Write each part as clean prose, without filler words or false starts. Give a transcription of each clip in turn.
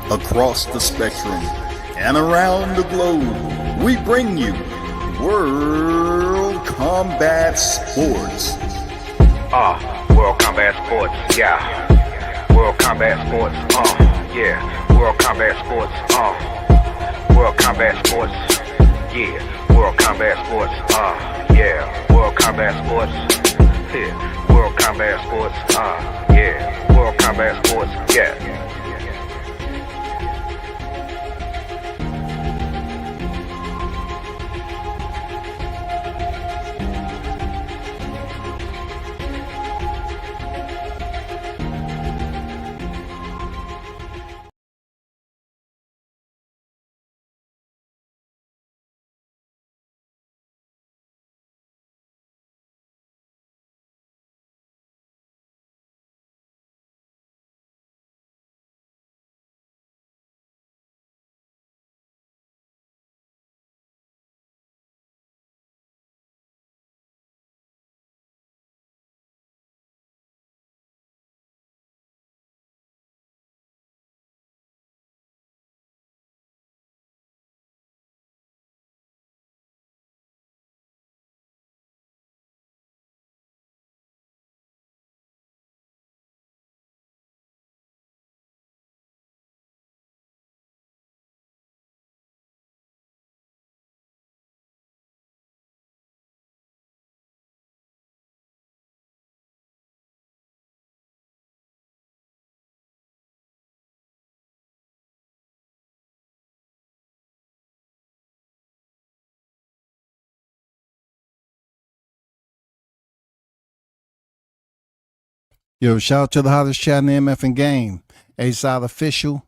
Across the spectrum and around the globe, we bring you World Combat Sports. World Combat Sports, yeah. World Combat Sports, yeah. World Combat Sports, World Combat Sports, yeah. World Combat Sports, yeah. World Combat Sports, yeah. World Combat Sports, yeah. World Combat Sports, yeah. Yo, shout out to the hottest chat in the MF game. A-Side official.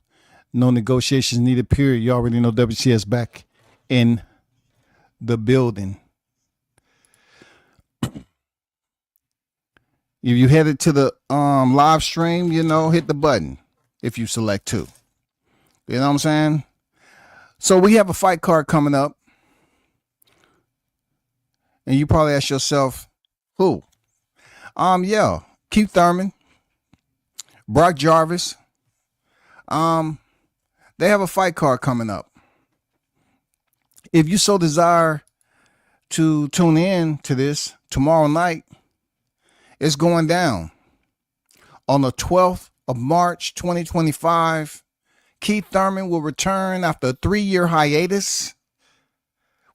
No negotiations needed, period. You already know WCS back in the building. If you headed to the live stream, hit the button if you select to. You know what I'm saying? So we have a fight card coming up. And you probably ask yourself, who? Yeah. Keith Thurman, Brock Jarvis, they have a fight card coming up. If you so desire to tune in to this tomorrow night, it's going down. On the 12th of March, 2025, Keith Thurman will return after a 3-year hiatus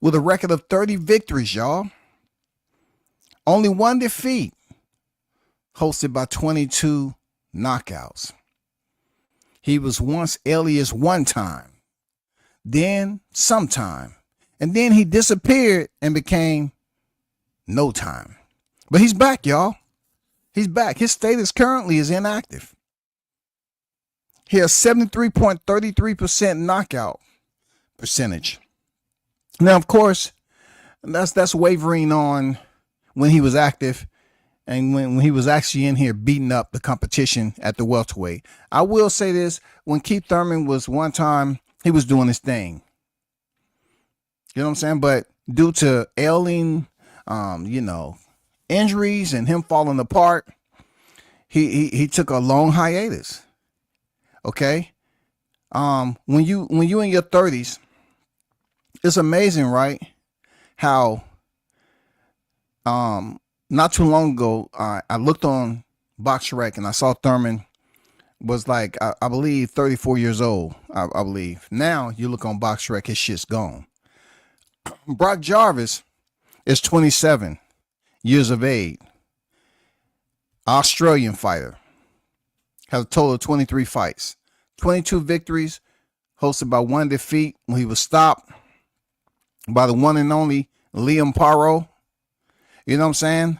with a record of 30 victories, y'all. Only one defeat. Hosted by 22 knockouts. He was once alias One Time, then Sometime, and then he disappeared and became No Time. But he's back, y'all. He's back. His status currently is inactive. He has 73.33% knockout percentage. Now, of course, that's wavering on when he was active. And when he was actually in here beating up the competition at the welterweight. I will say this, when Keith Thurman was One Time, he was doing his thing. You know what I'm saying? But due to ailing, injuries and him falling apart, he took a long hiatus. Okay? When you in your 30s, it's amazing, right? How not too long ago, I looked on BoxRec and I saw Thurman was like, I believe, 34 years old, I believe. Now, you look on BoxRec, his shit's gone. Brock Jarvis is 27 years of age. Australian fighter. Has a total of 23 fights. 22 victories, hosted by one defeat when he was stopped by the one and only Liam Paro. You know what I'm saying?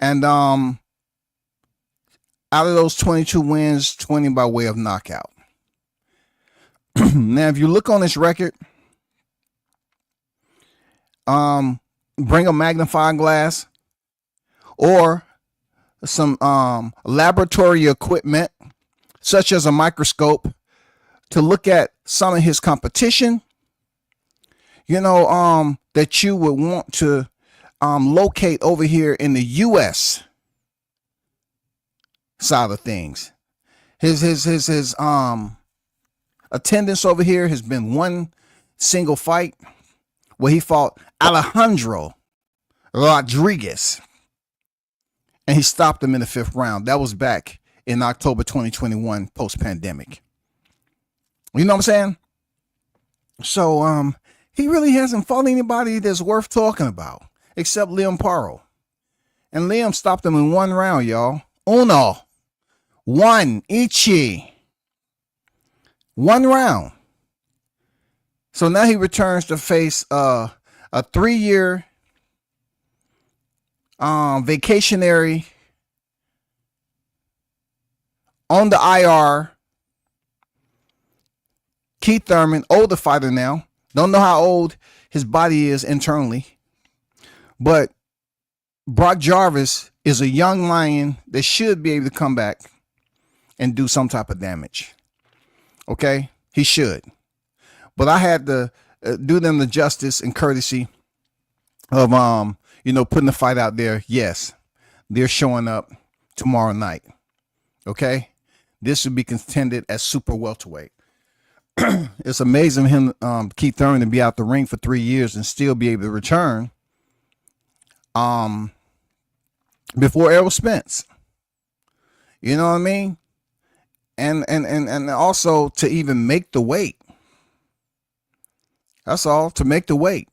And out of those 22 wins, 20 by way of knockout. Now, if you look on this record, bring a magnifying glass or some laboratory equipment, such as a microscope, to look at some of his competition, that you would want to locate over here in the U.S. side of things. His attendance over here has been one single fight where he fought Alejandro Rodriguez, and he stopped him in the 5th round. That was back in October 2021, post-pandemic. You know what I'm saying? So he really hasn't fought anybody that's worth talking about except Liam Paro. And Liam stopped him in 1 round, y'all. One Ichi. 1 round. So now he returns to face a 3-year vacationary on the IR Keith Thurman, older fighter now. Don't know how old his body is internally. But Brock Jarvis is a young lion that should be able to come back and do some type of damage. Okay? He should. But I had to do them the justice and courtesy of, putting the fight out there. Yes, they're showing up tomorrow night. Okay? This would be contended as super welterweight. It's amazing him, Keith Thurman, to be out the ring for 3 years and still be able to return before Errol Spence. You know what I mean? And also to even make the weight. That's all, to make the weight.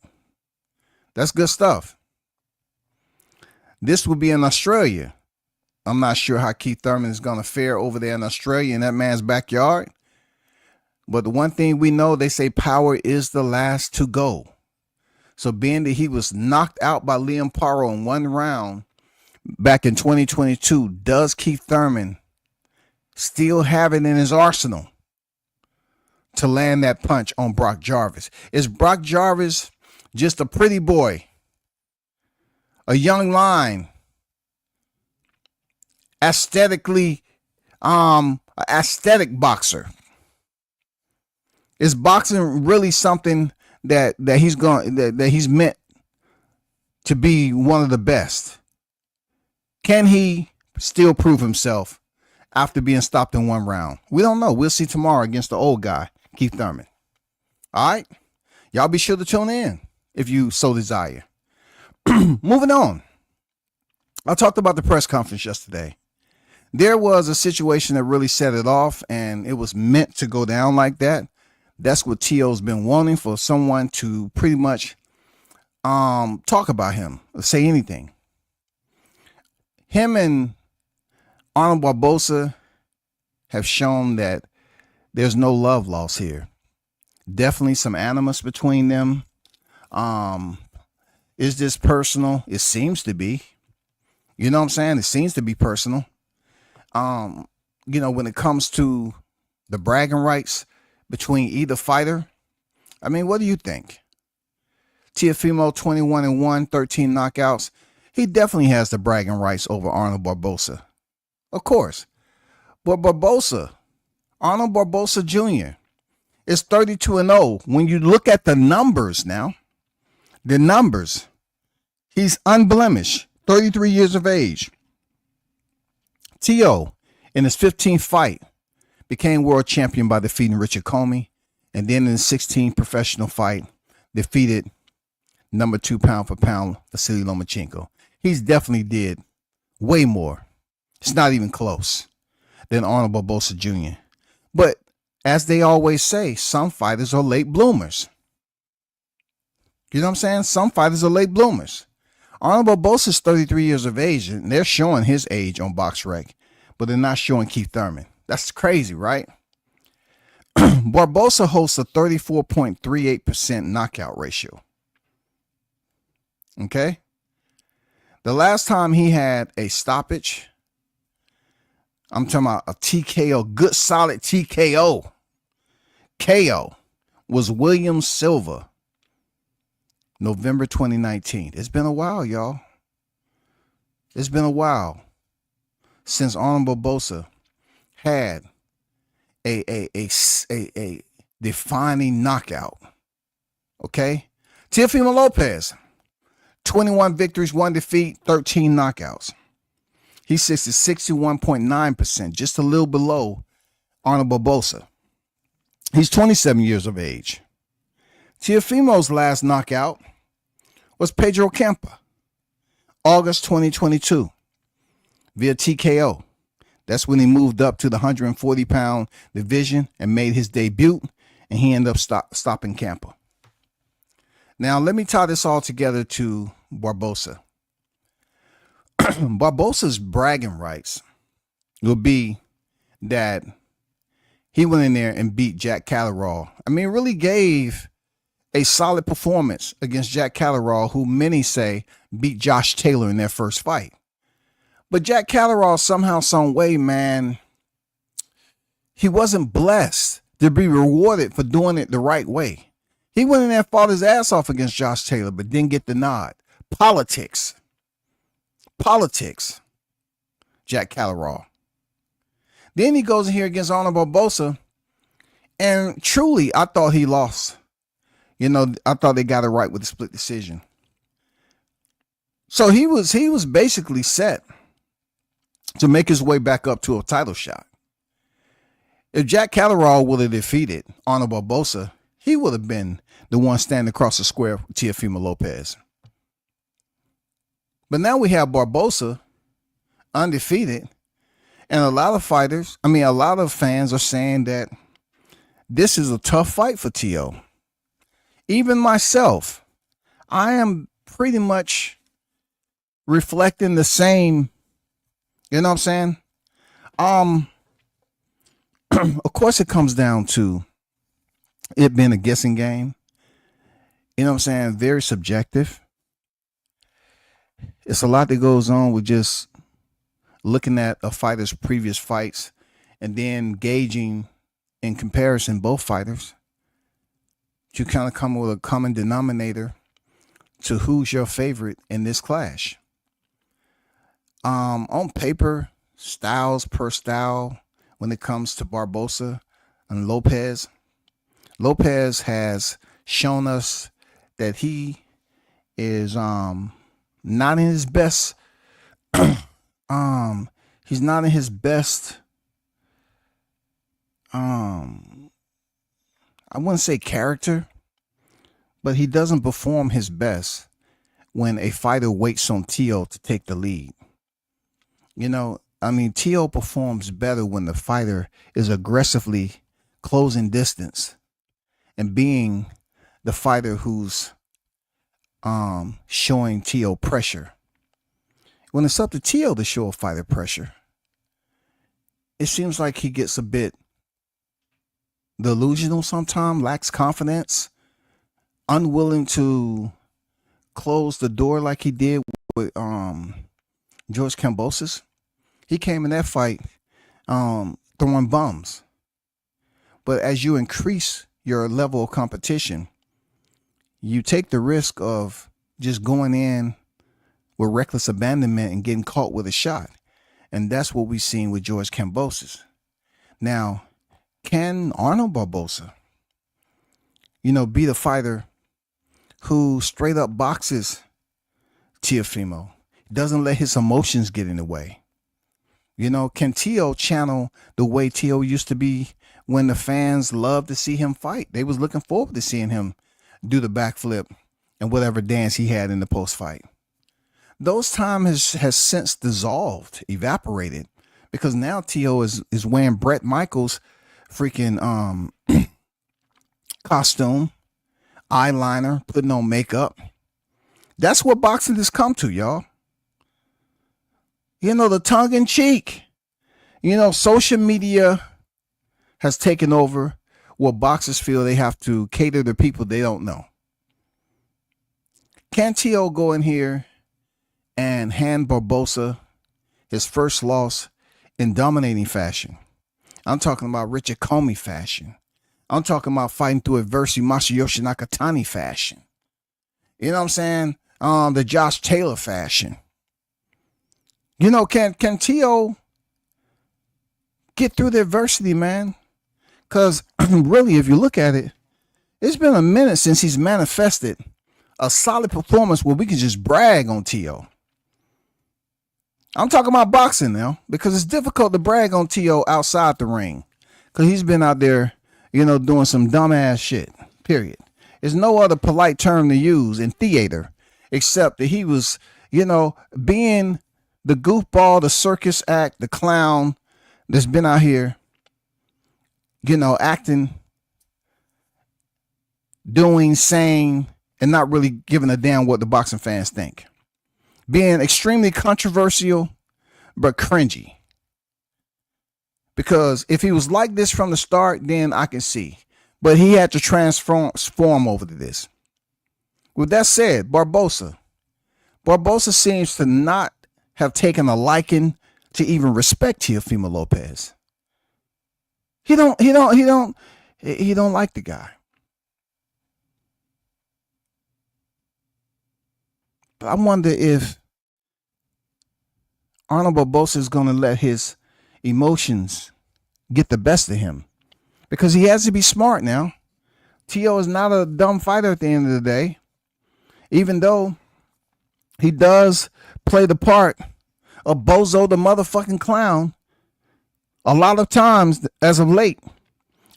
That's good stuff. This will be in Australia. I'm not sure how Keith Thurman is going to fare over there in Australia in that man's backyard. But the one thing we know, they say power is the last to go. So being that he was knocked out by Liam Paro in 1 round back in 2022, does Keith Thurman still have it in his arsenal to land that punch on Brock Jarvis? Is Brock Jarvis just a pretty boy, a young lion, aesthetic boxer? Is boxing really something that he's meant to be one of the best? Can he still prove himself after being stopped in 1 round? We don't know. We'll see tomorrow against the old guy, Keith Thurman. All right? Y'all be sure to tune in if you so desire. Moving on. I talked about the press conference yesterday. There was a situation that really set it off, and it was meant to go down like that. That's what T.O.'s been wanting, for someone to pretty much talk about him, or say anything. Him and Arnold Barboza have shown that there's no love lost here. Definitely some animus between them. Is this personal? It seems to be. You know what I'm saying? It seems to be personal. When it comes to the bragging rights between either fighter, I mean, what do you think? Teofimo, 21-1, 13 knockouts. He definitely has the bragging rights over Arnold Barboza. Of course. But Arnold Barboza Jr. is 32-0. When you look at the numbers now, he's unblemished, 33 years of age. T.O., in his 15th fight, became world champion by defeating Richard Comey, and then in his 16th professional fight, defeated number 2 pound for pound Vasily Lomachenko. He's definitely did way more. It's not even close than Arnold Barboza Jr. But as they always say, some fighters are late bloomers. You know what I'm saying? Some fighters are late bloomers. Arnold Barboza is 33 years of age, and they're showing his age on BoxRec, but they're not showing Keith Thurman. That's crazy, right? Barboza hosts a 34.38% knockout ratio. Okay? The last time he had a stoppage, I'm talking about a TKO, good solid TKO, KO, was William Silva, November 2019. It's been a while, y'all. It's been a while since Arnold Barboza had a defining knockout. Okay? Teofimo Lopez, 21 victories, 1 defeat, 13 knockouts. He sits at 61.9%, just a little below Arnold Barboza. He's 27 years of age. Teofimo's last knockout was Pedro Campa, August 2022, via TKO. That's when he moved up to the 140-pound division and made his debut, and he ended up stopping Campa. Now, let me tie this all together to Barboza. Barboza's bragging rights will be that he went in there and beat Jack Catterall. I mean, really gave a solid performance against Jack Catterall, who many say beat Josh Taylor in their first fight. But Jack Catterall, somehow, some way, man, he wasn't blessed to be rewarded for doing it the right way. He went in there and fought his ass off against Josh Taylor, but didn't get the nod. Politics. Jack Catterall. Then he goes in here against Arnold Barboza, and truly, I thought he lost. You know, I thought they got it right with the split decision. So he was basically set to make his way back up to a title shot. If Jack Catterall would have defeated Arnold Barboza, he would have been the one standing across the square with Teofimo Lopez. But now we have Barboza undefeated, and a lot of fans are saying that this is a tough fight for Teo. Even myself, I am pretty much reflecting the same, you know what I'm saying? Of course it comes down to it being a guessing game. You know what I'm saying? Very subjective. It's a lot that goes on with just looking at a fighter's previous fights and then gauging in comparison both fighters. You kind of come with a common denominator to who's your favorite in this clash. On paper, styles per style, when it comes to Barboza and Lopez has shown us that he is not in his best. He's not in his best. I wouldn't say character, but he doesn't perform his best when a fighter waits on Teo to take the lead. You know, I mean, Teo performs better when the fighter is aggressively closing distance and being the fighter who's showing Teo pressure. When it's up to Teo to show a fighter pressure, it seems like he gets a bit delusional sometimes, lacks confidence, unwilling to close the door like he did with George Kambosos. He came in that fight throwing bums. But as you increase your level of competition, you take the risk of just going in with reckless abandonment and getting caught with a shot. And that's what we've seen with George Kambosos. Now, can Arnold Barboza, be the fighter who straight up boxes Teofimo, doesn't let his emotions get in the way? Can Teo channel the way Teo used to be when the fans loved to see him fight? They was looking forward to seeing him do the backflip and whatever dance he had in the post-fight. Those times has since dissolved, evaporated, because now Teo is wearing Bret Michaels' freaking costume, eyeliner, putting on makeup. That's what boxing has come to, y'all. The tongue in cheek. Social media has taken over what boxers feel they have to cater to people they don't know. Can Teo go in here and hand Barboza his first loss in dominating fashion? I'm talking about Richard Comey fashion. I'm talking about fighting through adversity, Masayoshi Nakatani fashion. You know what I'm saying? The Josh Taylor fashion. Can Teo get through the adversity, man? Because really, if you look at it, it's been a minute since he's manifested a solid performance where we can just brag on Teo. I'm talking about boxing now, because it's difficult to brag on Teo outside the ring, because he's been out there, doing some dumbass shit, period. There's no other polite term to use in theater except that he was, being the goofball, the circus act, the clown that's been out here, acting, doing, saying, and not really giving a damn what the boxing fans think. Being extremely controversial, but cringy. Because if he was like this from the start, then I can see. But he had to transform over to this. With that said, Barboza seems to not have taken a liking to even respect Teofimo Lopez. He don't like the guy. But I wonder if Arnold Barboza is going to let his emotions get the best of him, because he has to be smart now. Tio is not a dumb fighter at the end of the day, even though he does play the part of Bozo the motherfucking clown a lot of times as of late.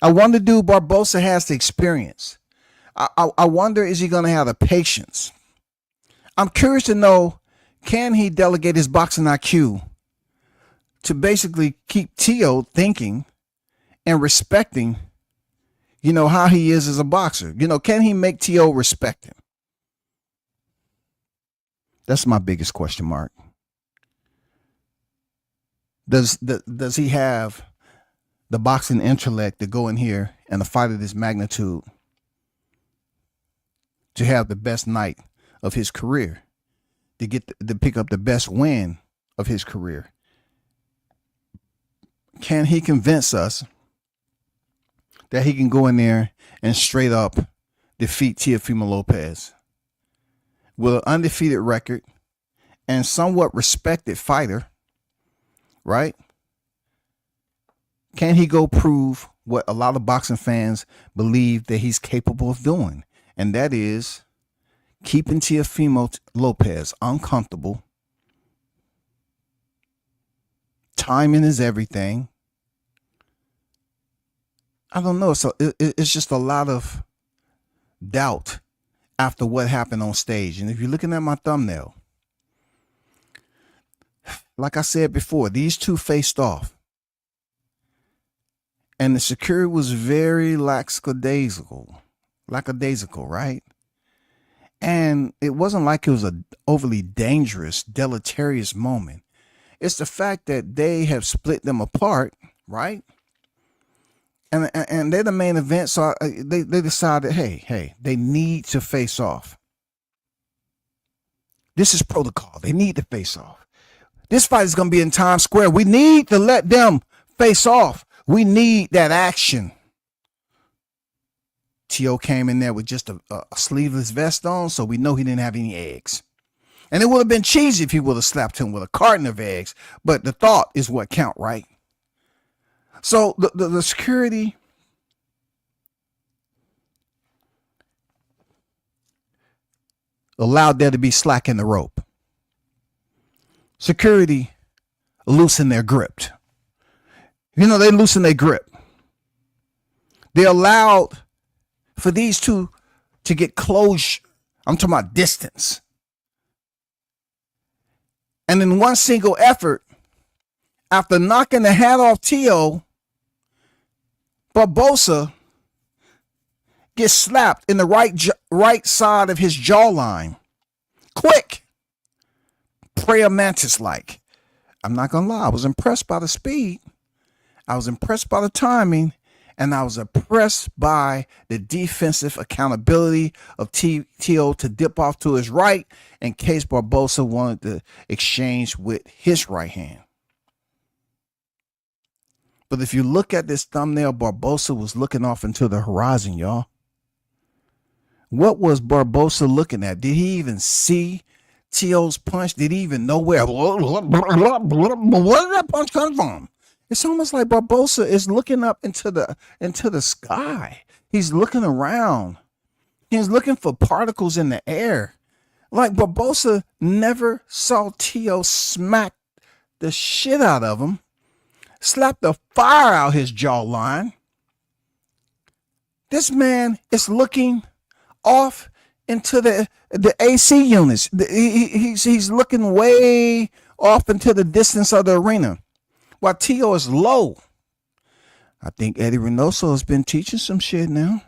I wonder, do Barboza has the experience? I wonder, is he going to have the patience? I'm curious to know, can he delegate his boxing IQ to basically keep Tio thinking and respecting, how he is as a boxer? Can he make Tio respect him? That's my biggest question mark. Does he have the boxing intellect to go in here and a fight of this magnitude to have the best night of his career, to pick up the best win of his career? Can he convince us that he can go in there and straight up defeat Teofimo Lopez with an undefeated record and somewhat respected fighter, right? Can he go prove what a lot of boxing fans believe that he's capable of doing? And that is keeping Teofimo Lopez uncomfortable. Timing is everything. I don't know. So it's just a lot of doubt after what happened on stage. And if you're looking at my thumbnail, like I said before, these two faced off. And the security was very lackadaisical, right? And it wasn't like it was an overly dangerous, deleterious moment. It's the fact that they have split them apart, right? And they're the main event, so they decided, hey, they need to face off. This is protocol. They need to face off. This fight is going to be in Times Square. We need to let them face off. We need that action. Tio came in there with just a sleeveless vest on, so we know he didn't have any eggs. And it would have been cheesy if he would have slapped him with a carton of eggs, but the thought is what count, right? So the security allowed there to be slack in the rope. Security loosened their grip. They loosened their grip. They allowed for these two to get close. I'm talking about distance. And in one single effort, after knocking the hat off Tio, Barboza gets slapped in the right side of his jawline. Quick. Prayer mantis-like. I'm not going to lie. I was impressed by the speed. I was impressed by the timing. And I was impressed by the defensive accountability of Tio to dip off to his right in case Barboza wanted to exchange with his right hand. But if you look at this thumbnail, Barboza was looking off into the horizon, y'all. What was Barboza looking at? Did he even see Tio's punch? Did he even know where did that punch come from? It's almost like Barboza is looking up into the sky. He's looking around. He's looking for particles in the air. Like Barboza never saw Tio smack the shit out of him, slap the fire out his jawline, This man is looking off into the AC units. He's looking way off into the distance of the arena, while T.O. is low. I think Eddie Reynoso has been teaching some shit now.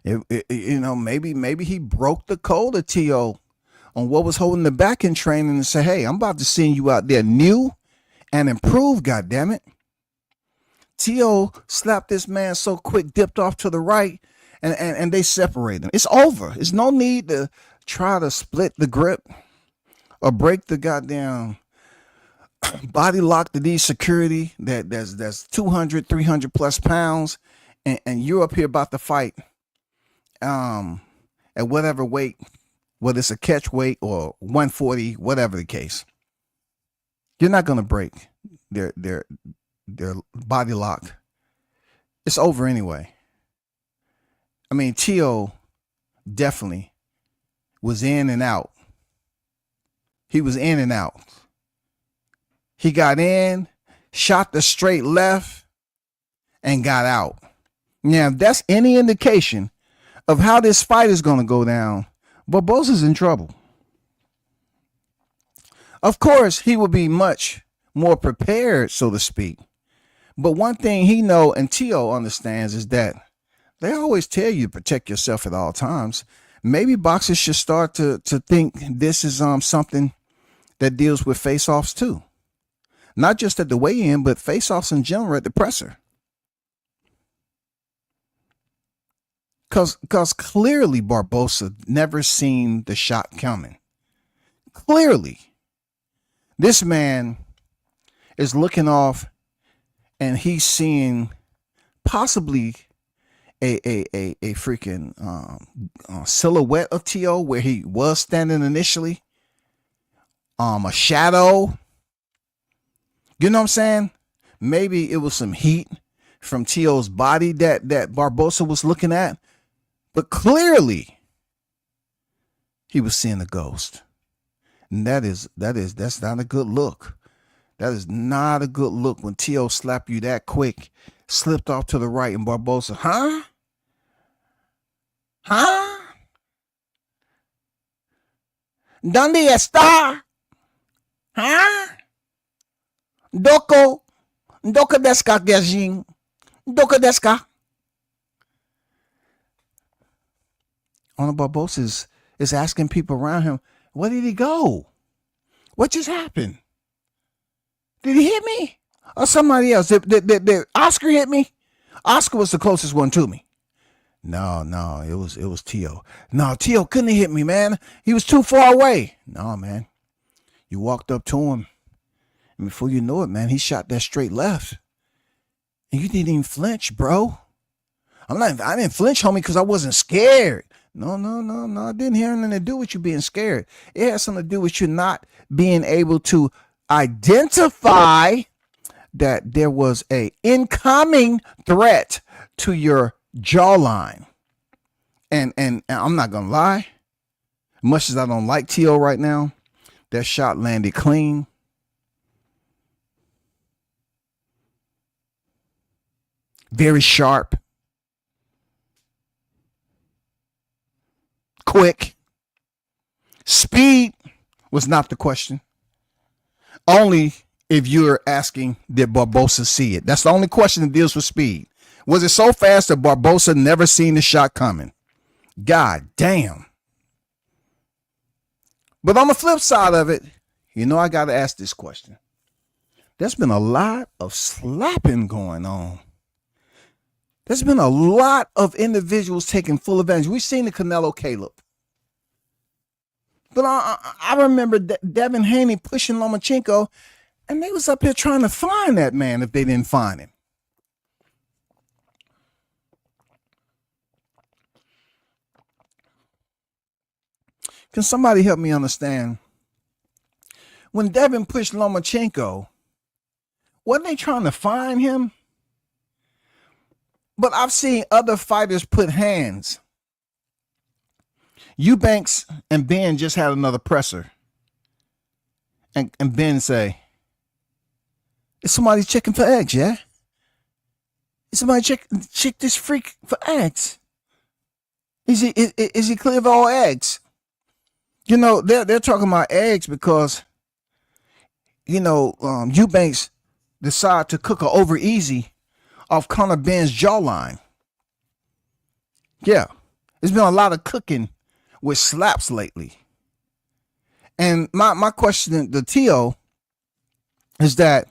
Maybe he broke the code of T.O. on what was holding the back in training and say, hey, I'm about to send you out there new and improved, goddammit. T.O. slapped this man so quick, dipped off to the right, and they separated him. It's over. There's no need to try to split the grip or break the goddamn body lock to these security that's 200, 300 plus pounds, and you're up here about to fight at whatever weight, whether it's a catch weight or 140, whatever the case. You're not going to break their body lock. It's over anyway. I mean, T.O. definitely was in and out. He was in and out. He got in, shot the straight left, and got out. Now, if that's any indication of how this fight is going to go down, Barboza's in trouble. Of course, he will be much more prepared, so to speak. But one thing he know and T.O. understands is that they always tell you to protect yourself at all times. Maybe boxers should start to think this is something that deals with face-offs too. Not just at the weigh-in, but face-offs in general at the presser. Because clearly Barboza never seen the shot coming. Clearly. This man is looking off and he's seeing possibly a freaking silhouette of T.O. where he was standing initially. A shadow. You know what I'm saying? Maybe it was some heat from T.O.'s body that Barboza was looking at. But clearly he was seeing a ghost. And that's not a good look. That is not a good look when T.O. slapped you that quick, slipped off to the right, and Barboza, huh? ¿Dónde está? Huh? Doko desu ka, Gajin? Doko desu ka? Arnold Barboza is asking people around him, where did he go? What just happened? Did he hit me? Or somebody else? Did Oscar hit me? Oscar was the closest one to me. No, it was T.O. No, T.O. couldn't have hit me, man. He was too far away. No, man. You walked up to him, and before you know it, man, he shot that straight left. And you didn't even flinch, bro. I didn't flinch, homie, because I wasn't scared. No. It didn't have anything to do with you being scared. It has something to do with you not being able to identify that there was a incoming threat to your jawline. And I'm not going to lie. Much as I don't like T.O. right now, that shot landed clean. Very sharp. Quick. Speed was not the question. Only if you're asking, did Barboza see it? That's the only question that deals with speed. Was it so fast that Barboza never seen the shot coming? God damn. But on the flip side of it, I got to ask this question. There's been a lot of slapping going on. There's been a lot of individuals taking full advantage. We've seen the Canelo Caleb. But I remember Devin Haney pushing Lomachenko, and they was up here trying to find that man if they didn't find him. Can somebody help me understand? When Devin pushed Lomachenko, weren't they trying to find him? But I've seen other fighters put hands. Eubanks and Ben just had another presser. And Ben say, it's somebody checking for eggs, yeah? Somebody check this freak for eggs. Is he clear of all eggs? You know, they're talking about eggs because, you know, Eubanks decided to cook her over easy off Conor Ben's jawline. Yeah, there's been a lot of cooking with slaps lately. And my question to T.O. is that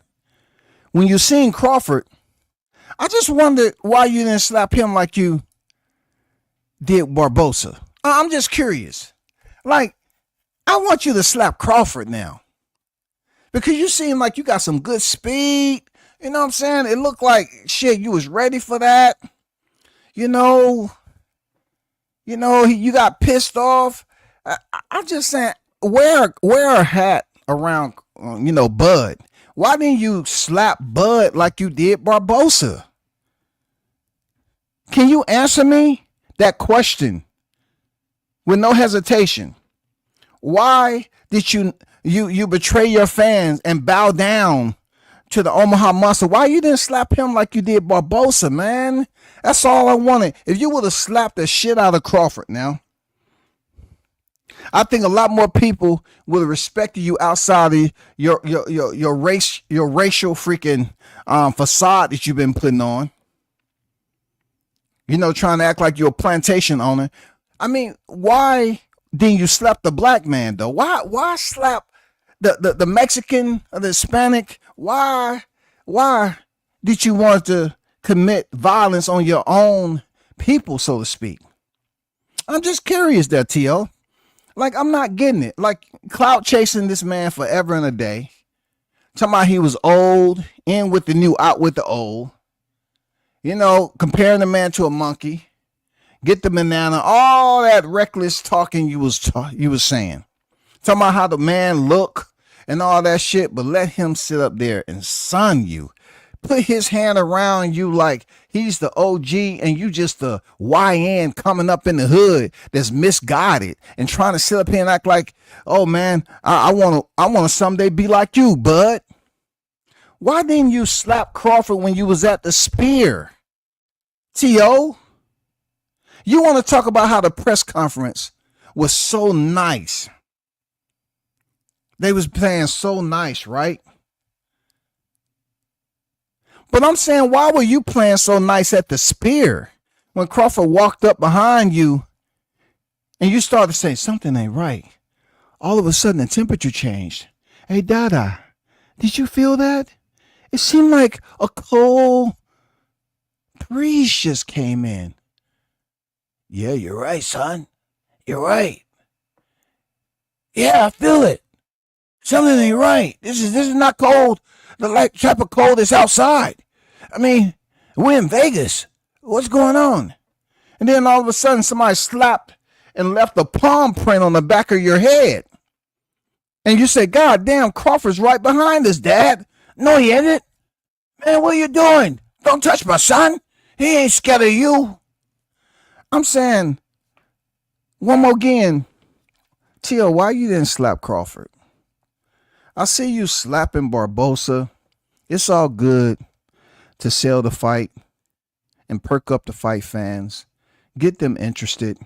when you seen Crawford, I just wondered why you didn't slap him like you did Barboza. I'm just curious. Like, I want you to slap Crawford now. Because you seem like you got some good speed. You know what I'm saying? It looked like, shit, you was ready for that. You know, you got pissed off. I'm just saying, wear a hat around, Bud. Why didn't you slap Bud like you did Barboza? Can you answer me that question with no hesitation? Why did you betray your fans and bow down to the Omaha Monster? Why you didn't slap him like you did Barboza, man? That's all I wanted. If you would have slapped the shit out of Crawford now, I think a lot more people would have respected you outside of your racial freaking facade that you've been putting on. You know, trying to act like you're a plantation owner. I mean, why didn't you slap the black man though? Why slap the Mexican or the Hispanic? Why did you want to commit violence on your own people, so to speak? I'm just curious there, T.O. Like, I'm not getting it. Like, clout chasing this man forever and a day. Talking about he was old, in with the new, out with the old. You know, comparing the man to a monkey. Get the banana, all that reckless talking you was saying. Talking about how the man look and all that shit, but let him sit up there and sun you. Put his hand around you like he's the OG and you just the YN coming up in the hood that's misguided and trying to sit up here and act like, oh man, I want to someday be like you, bud. Why didn't you slap Crawford when you was at the Spear? T.O., you want to talk about how the press conference was so nice. They was playing so nice, right? But I'm saying, why were you playing so nice at the Spear when Crawford walked up behind you and you started saying something ain't right? All of a sudden, the temperature changed. Hey, Dada, did you feel that? It seemed like a cold breeze just came in. Yeah, you're right, son. You're right. Yeah, I feel it. Something ain't right. This is not cold. The like type of cold that's outside. I mean, we're in Vegas. What's going on? And then all of a sudden, somebody slapped and left a palm print on the back of your head. And you say, God damn, Crawford's right behind us, Dad. No, he ain't. Man, what are you doing? Don't touch my son. He ain't scared of you. I'm saying, one more again, Tio, why you didn't slap Crawford? I see you slapping Barboza. It's all good to sell the fight and perk up the fight fans. Get them interested.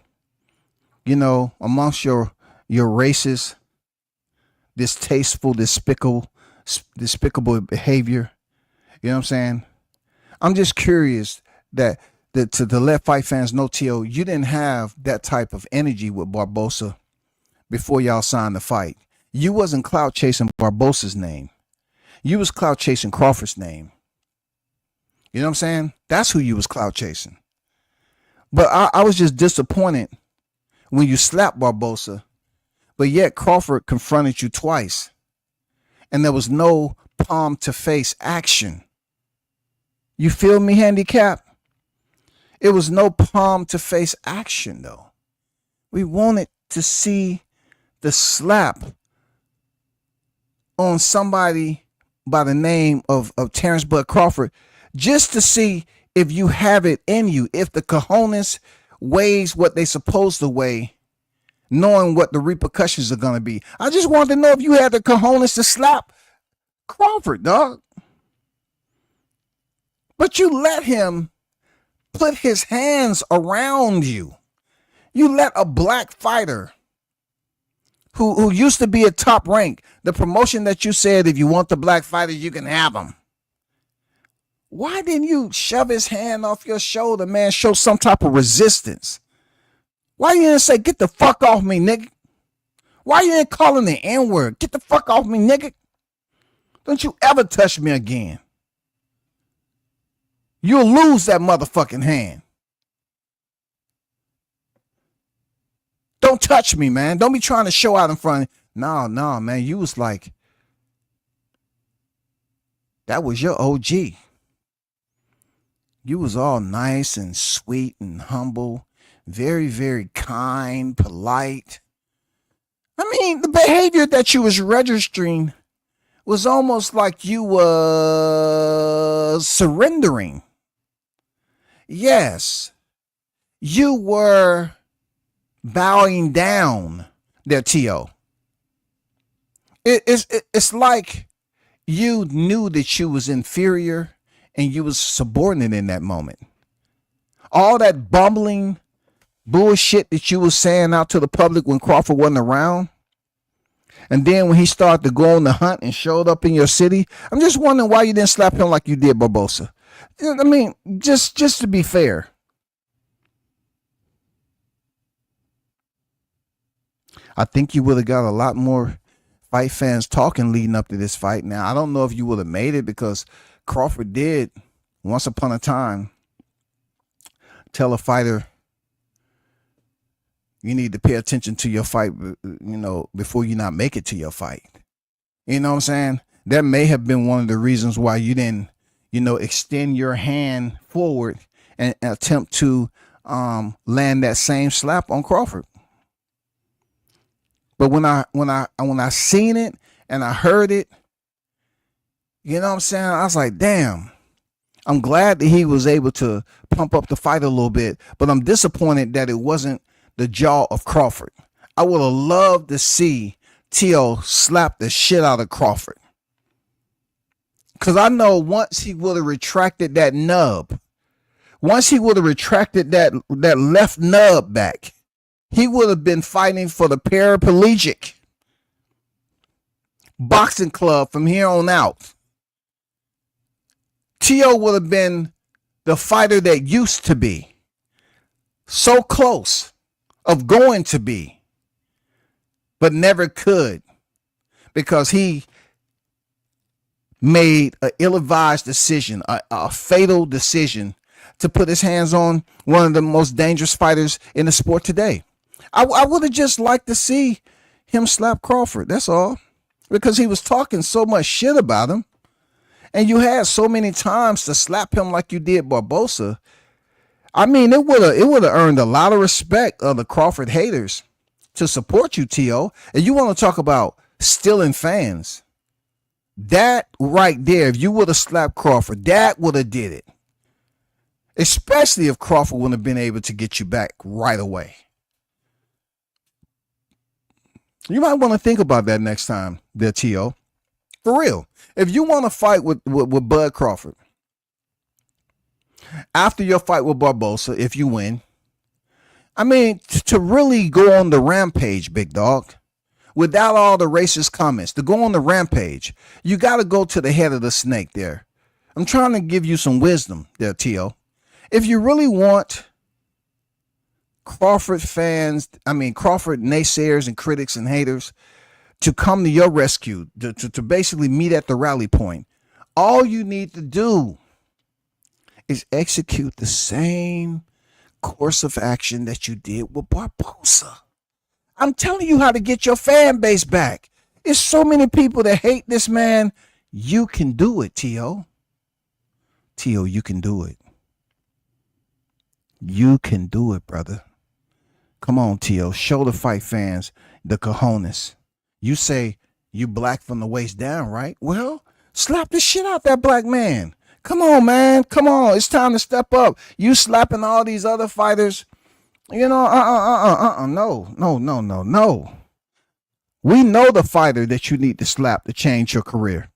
You know, amongst your racist, distasteful, despicable behavior. You know what I'm saying? I'm just curious that to let fight fans know, T.O., you didn't have that type of energy with Barboza before y'all signed the fight. You wasn't clout chasing Barboza's name. You was clout chasing Crawford's name. You know what I'm saying? That's who you was clout chasing. But I was just disappointed when you slapped Barboza, but yet Crawford confronted you twice. And there was no palm to face action. You feel me, handicap? It was no palm to face action, though. We wanted to see the slap on somebody by the name of Terrence Bud Crawford, just to see if you have it in you, if the cojones weighs what they supposed to weigh, knowing what the repercussions are going to be. I just wanted to know if you had the cojones to slap Crawford, dog. But you let him put his hands around you. You let a black fighter who used to be at top rank, the promotion that you said, if you want the black fighter, you can have him. Why didn't you shove his hand off your shoulder, man? Show some type of resistance. Why you didn't say, get the fuck off me, nigga? Why you didn't call him the N-word? Get the fuck off me, nigga. Don't you ever touch me again. You'll lose that motherfucking hand. Don't touch me, man. Don't be trying to show out in front. No, man. You was like, that was your OG. You was all nice and sweet and humble. Very, very kind, polite. I mean, the behavior that you was registering was almost like you was surrendering. Yes, you were bowing down there, T.O. It's like you knew that you was inferior and you was subordinate in that moment. All that bumbling bullshit that you was saying out to the public when Crawford wasn't around, and then when he started to go on the hunt and showed up in your city, I'm just wondering why you didn't slap him like you did Barboza. I mean, just to be fair. I think you would have got a lot more fight fans talking leading up to this fight. Now, I don't know if you would have made it, because Crawford did, once upon a time, tell a fighter, you need to pay attention to your fight, before you not make it to your fight. You know what I'm saying? That may have been one of the reasons why you didn't, extend your hand forward and attempt to land that same slap on Crawford. But when I seen it and I heard it, you know what I'm saying? I was like, damn, I'm glad that he was able to pump up the fight a little bit, but I'm disappointed that it wasn't the jaw of Crawford. I would have loved to see T.O. slap the shit out of Crawford. Because I know once he would have retracted that nub, once he would have retracted that left nub back, he would have been fighting for the paraplegic boxing club from here on out. T.O. would have been the fighter that used to be, so close of going to be, but never could, because he made an ill-advised decision, a fatal decision, to put his hands on one of the most dangerous fighters in the sport today. I would have just liked to see him slap Crawford. That's all, because he was talking so much shit about him, and you had so many times to slap him like you did Barboza. I mean, it would have earned a lot of respect of the Crawford haters to support you, T.O. And you want to talk about stealing fans? That right there, if you would have slapped Crawford, that would have did it. Especially if Crawford wouldn't have been able to get you back right away. You might want to think about that next time there, T.O. For real. If you want to fight with Bud Crawford, after your fight with Barboza, if you win, I mean, to really go on the rampage, big dog, without all the racist comments, to go on the rampage, you got to go to the head of the snake there. I'm trying to give you some wisdom there, T.O. If you really want Crawford fans, Crawford naysayers and critics and haters to come to your rescue, to basically meet at the rally point, all you need to do is execute the same course of action that you did with Barboza. I'm telling you how to get your fan base back. It's so many people that hate this man. You can do it, T.O. T.O., you can do it. You can do it, brother. Come on, T.O. Show the fight fans the cojones. You say you black from the waist down, right? Well, slap the shit out that black man. Come on, man. Come on. It's time to step up. You slapping all these other fighters. No. We know the fighter that you need to slap to change your career.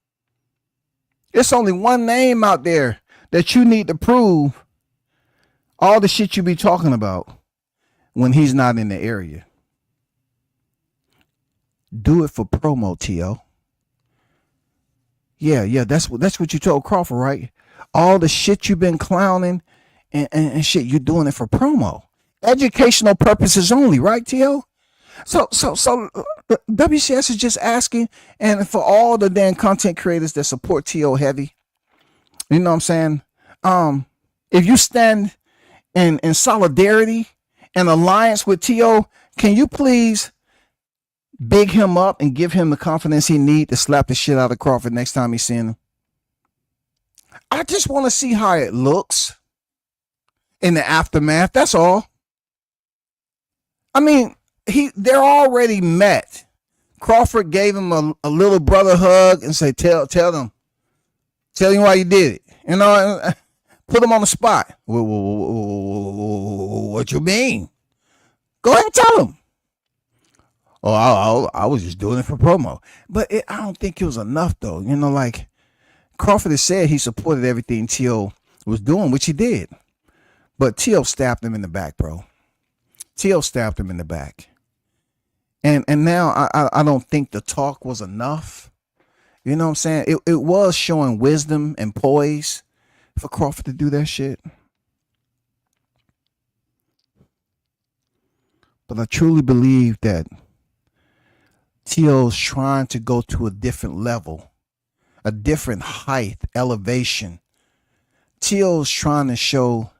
It's only one name out there that you need to prove all the shit you be talking about when he's not in the area. Do it for promo, T.O. Yeah, that's what you told Crawford, right? All the shit you've been clowning and shit, you're doing it for promo. Educational purposes only, right, T.O.? So WCS is just asking, and for all the damn content creators that support T.O. heavy, you know what I'm saying? If you stand in solidarity and alliance with T.O., can you please big him up and give him the confidence he needs to slap the shit out of Crawford next time he's seeing him? I just want to see how it looks in the aftermath. That's all. I mean, they're already met. Crawford gave him a little brother hug and say, tell him why you did it. You know, put him on the spot. What you mean? Go ahead and tell him. Oh, I was just doing it for promo. But I don't think it was enough, though. You know, like Crawford has said he supported everything T.O. was doing, which he did. But T.O. stabbed him in the back, bro. T.O. stabbed him in the back. And now I don't think the talk was enough. You know what I'm saying? It was showing wisdom and poise for Crawford to do that shit. But I truly believe that T.O.'s trying to go to a different level, a different height, elevation. T.O.'s trying to show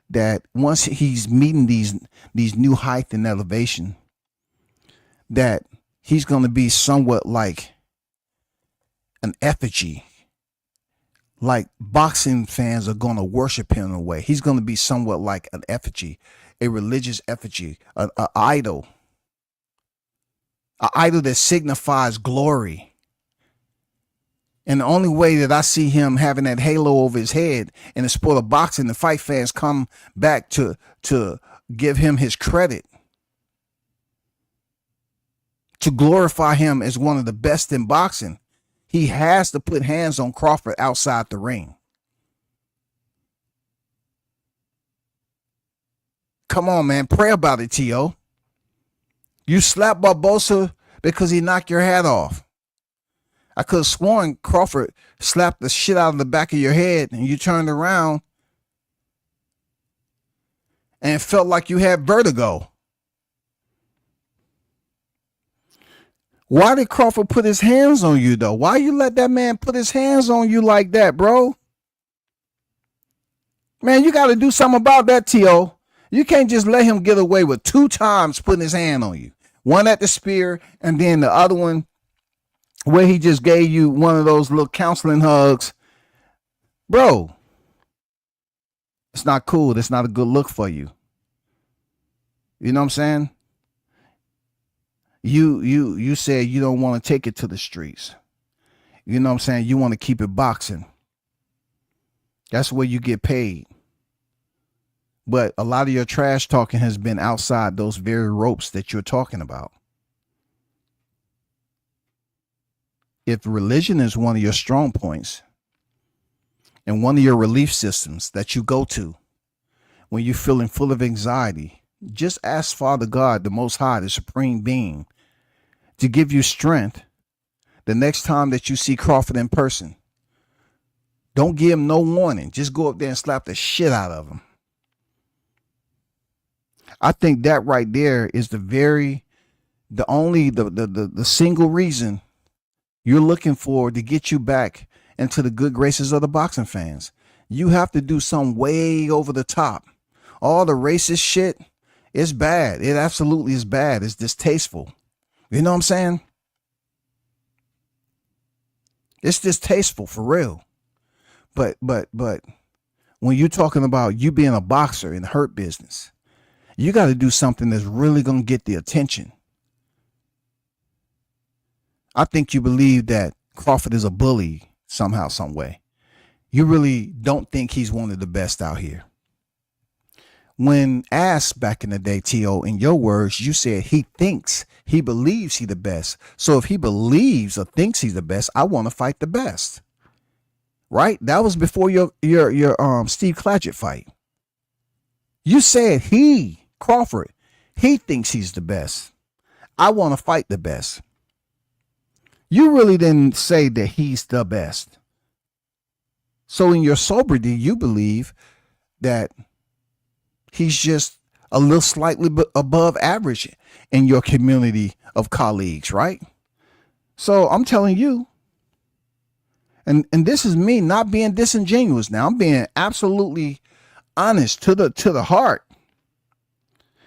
that once he's meeting these new height and elevation, that he's going to be somewhat like an effigy. Like boxing fans are going to worship him in a way. He's going to be somewhat like an effigy, a religious effigy, an idol. An idol that signifies glory. And the only way that I see him having that halo over his head in the sport of boxing, the fight fans come back to give him his credit, to glorify him as one of the best in boxing, he has to put hands on Crawford outside the ring. Come on, man. Pray about it, T.O. You slapped Barboza because he knocked your hat off. I could have sworn Crawford slapped the shit out of the back of your head and you turned around and it felt like you had vertigo. Why did Crawford put his hands on you, though? Why you let that man put his hands on you like that, bro? Man, you got to do something about that, T.O. You can't just let him get away with 2 times putting his hand on you. One at the spear and then the other one where he just gave you one of those little counseling hugs. Bro, it's not cool. It's not a good look for you. You know what I'm saying? You said you don't want to take it to the streets. You know what I'm saying? You want to keep it boxing. That's where you get paid. But a lot of your trash talking has been outside those very ropes that you're talking about. If religion is one of your strong points and one of your relief systems that you go to when you're feeling full of anxiety, just ask Father God, the Most High, the Supreme Being, to give you strength the next time that you see Crawford in person. Don't give him no warning. Just go up there and slap the shit out of him. I think that right there is the single reason you're looking for to get you back into the good graces of the boxing fans. You have to do something way over the top. All the racist shit, it's bad. It absolutely is bad. It's distasteful. You know what I'm saying? It's distasteful for real. But when you're talking about you being a boxer in the hurt business, you got to do something that's really going to get the attention. I think you believe that Crawford is a bully somehow, some way. You really don't think he's one of the best out here. When asked back in the day, T.O., in your words, you said he believes he's the best. So if he believes or thinks he's the best, I want to fight the best. right? That was before your Steve Clatchett fight. You said Crawford, he thinks he's the best. I want to fight the best. You really didn't say that he's the best. So in your sobriety, you believe that he's just a little slightly above average in your community of colleagues, right? So I'm telling you, and this is me not being disingenuous now. I'm being absolutely honest to the heart.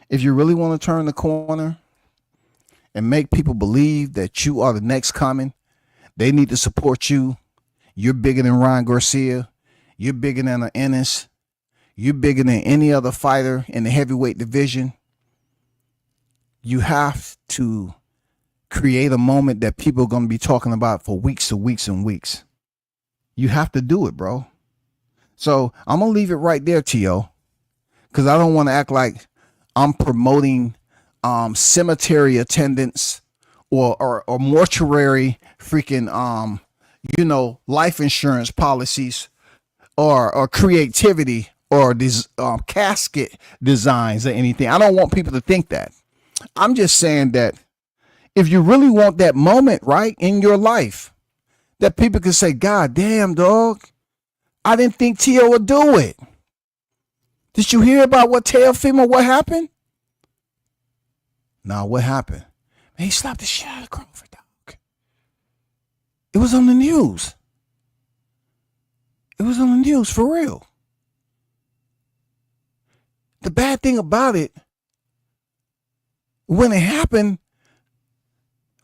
If you really want to turn the corner and make people believe that you are the next coming, they need to support you. You're bigger than Ryan Garcia. You're bigger than an Ennis. You're bigger than any other fighter in the heavyweight division. You have to create a moment that people are going to be talking about for weeks and weeks and weeks. You have to do it, bro. So I'm going to leave it right there, T.O., because I don't want to act like I'm promoting cemetery attendance or mortuary freaking, life insurance policies or creativity or these casket designs or anything. I don't want people to think that. I'm just saying that if you really want that moment, right, in your life, that people can say, God damn, dog, I didn't think T.O. would do it. Did you hear about what Teofimo, what happened? Nah, what happened? Man, he slapped the shit out of Crawford, dog. It was on the news. It was on the news for real. The bad thing about it, when it happened,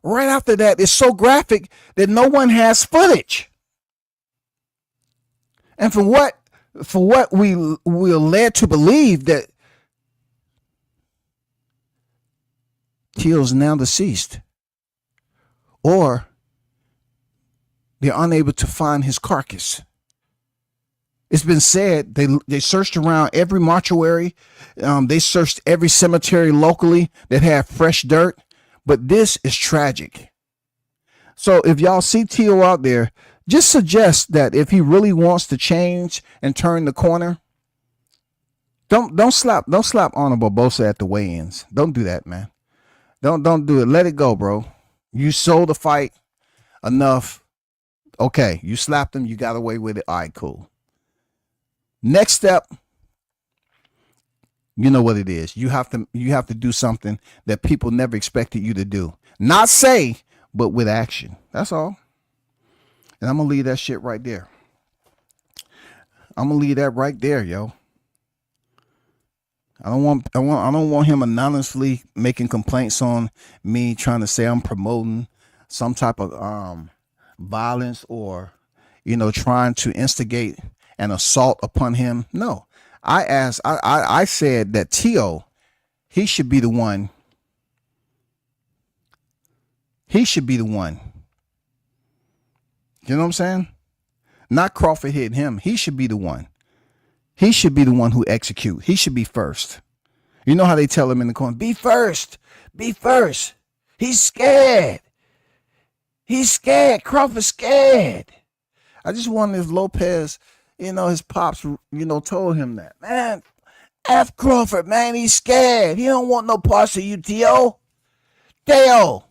right after that, it's so graphic that no one has footage. And for what we're led to believe that Teal's now deceased, or they're unable to find his carcass. It's been said they searched around every mortuary, they searched every cemetery locally that had fresh dirt, but this is tragic. So if y'all see T.O. out there, just suggest that if he really wants to change and turn the corner, don't slap Arnold Barboza at the weigh-ins. Don't do that, man. Don't do it. Let it go, bro. You sold the fight enough. Okay, you slapped him. You got away with it. All right, cool. Next step, you know what it is. You have to do something that people never expected you to do. Not say, but with action. That's all. And I'm gonna leave that shit right there. I'm gonna leave that right there, yo. I don't want him anonymously making complaints on me, trying to say I'm promoting some type of violence or, trying to instigate an assault upon him. No, I said that T.O., he should be the one. He should be the one. You know what I'm saying? Not Crawford hitting him. He should be the one. He should be the one who execute. He should be first. You know how they tell him in the corner, be first. Be first. He's scared. He's scared. Crawford's scared. I just wonder if Lopez, his pops, told him that. Man, F Crawford, man, he's scared. He don't want no parts of you, T.O. T.O.,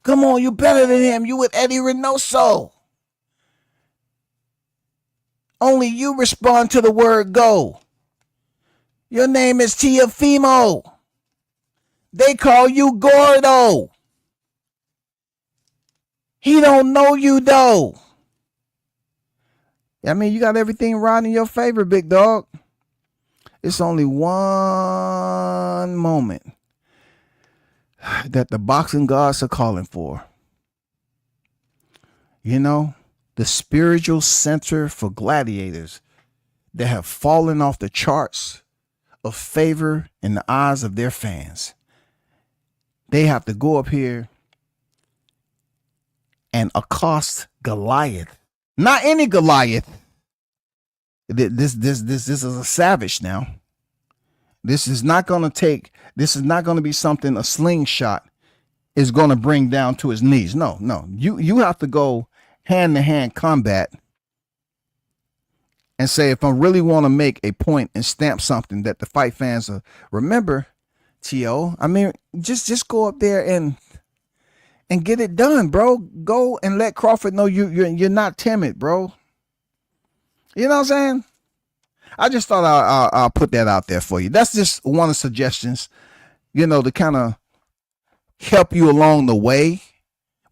come on, you better than him. You with Eddie Reynoso. Only you respond to the word go. Your name is Teofimo. They call you Gordo. He don't know you though. I mean, you got everything right in your favor, big dog. It's only one moment that the boxing gods are calling for. The spiritual center for gladiators that have fallen off the charts of favor in the eyes of their fans. They have to go up here and accost Goliath. Not any Goliath. This is a savage now. This is not going to be something a slingshot is going to bring down to his knees. No. You have to go hand-to-hand combat and say, if I really want to make a point and stamp something that the fight fans are, remember, T.O., I mean, just go up there and get it done, bro. Go and let Crawford know you're not timid, bro. You know what I'm saying? I just thought I'll put that out there for you. That's just one of the suggestions, to kind of help you along the way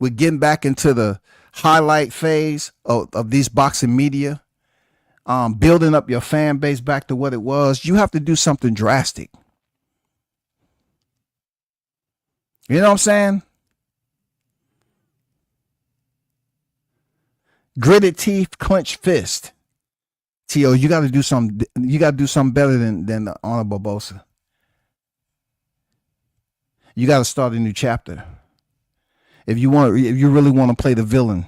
with getting back into the highlight phase of these boxing media, building up your fan base back to what it was. You have to do something drastic. You know what I'm saying? Gritted teeth, clenched fist. T.O., you got to do something. You got to do something better than the Honor Barboza. You got to start a new chapter. If you really want to play the villain,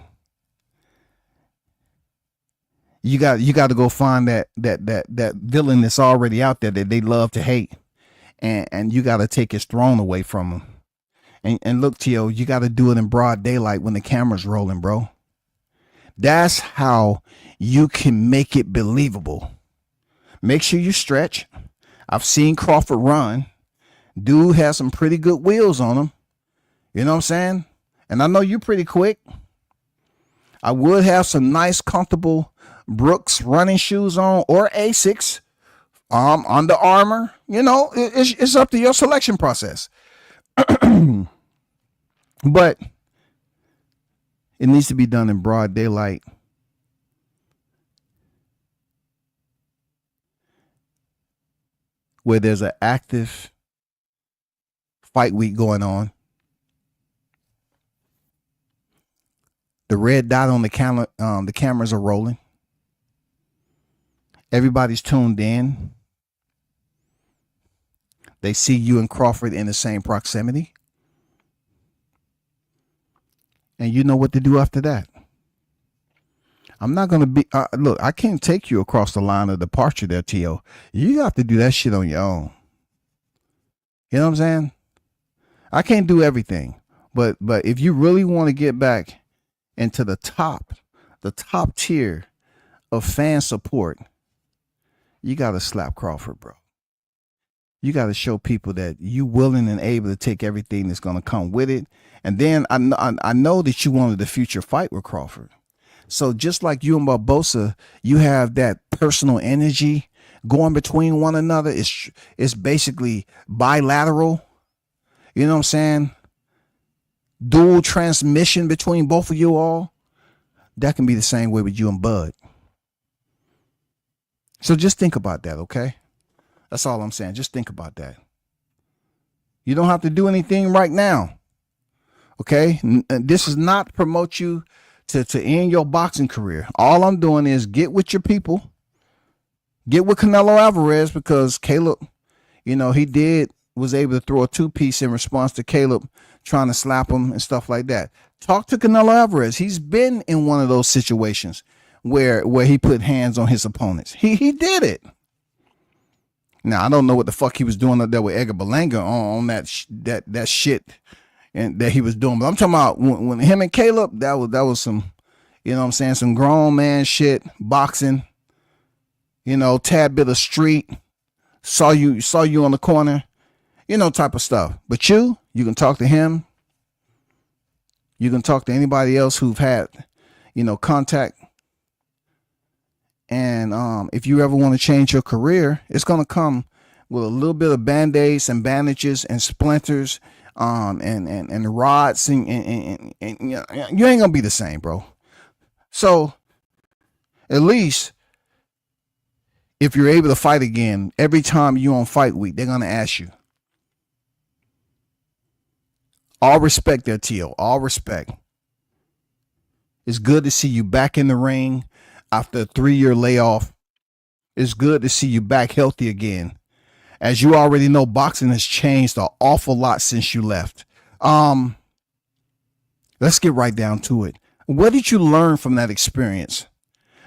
you got to go find that villain that's already out there that they love to hate, and you got to take his throne away from him. And look, T.O., you got to do it in broad daylight when the camera's rolling, bro. That's how you can make it believable. Make sure you stretch. I've seen Crawford run. Dude has some pretty good wheels on him. You know what I'm saying? And I know you're pretty quick. I would have some nice, comfortable Brooks running shoes on, or Asics, Under Armour. It's up to your selection process. But it needs to be done in broad daylight. Where there's an active fight week going on. The red dot on the cameras are rolling. Everybody's tuned in. They see you and Crawford in the same proximity. And you know what to do after that. I'm not going to be, look, I can't take you across the line of departure there, T.O. You have to do that shit on your own. You know what I'm saying? I can't do everything. But if you really want to get back into the top tier of fan support, you got to slap Crawford, bro. You got to show people that you willing and able to take everything that's going to come with it. And then I know that you wanted a future fight with Crawford. So just like you and Barboza, you have that personal energy going between one another. It's basically bilateral. You know what I'm saying? Dual transmission between both of you all. That can be the same way with you and Bud. So just think about that, okay? That's all I'm saying. Just think about that. You don't have to do anything right now. Okay? This is not to promote you to end your boxing career. All I'm doing is get with your people. Get with Canelo Alvarez, because Caleb, he was able to throw a two-piece in response to Caleb trying to slap him and stuff like that. Talk to Canelo Alvarez. He's been in one of those situations where he put hands on his opponents. He did it. Now, I don't know what the fuck he was doing up there with Edgar Berlanga on that shit and that he was doing. But I'm talking about when him and Caleb, that was some, some grown man shit, boxing, tad bit of street, saw you on the corner, type of stuff. But you can talk to him. You can talk to anybody else who've had, contact. And if you ever want to change your career, it's going to come with a little bit of Band-Aids and bandages and splinters and rods. And you ain't going to be the same, bro. So at least if you're able to fight again, every time you on fight week, they're going to ask you. All respect there, T.O. All respect. It's good to see you back in the ring after a 3-year layoff. It's good to see you back healthy again. As you already know, boxing has changed an awful lot since you left. Let's get right down to it. What did you learn from that experience?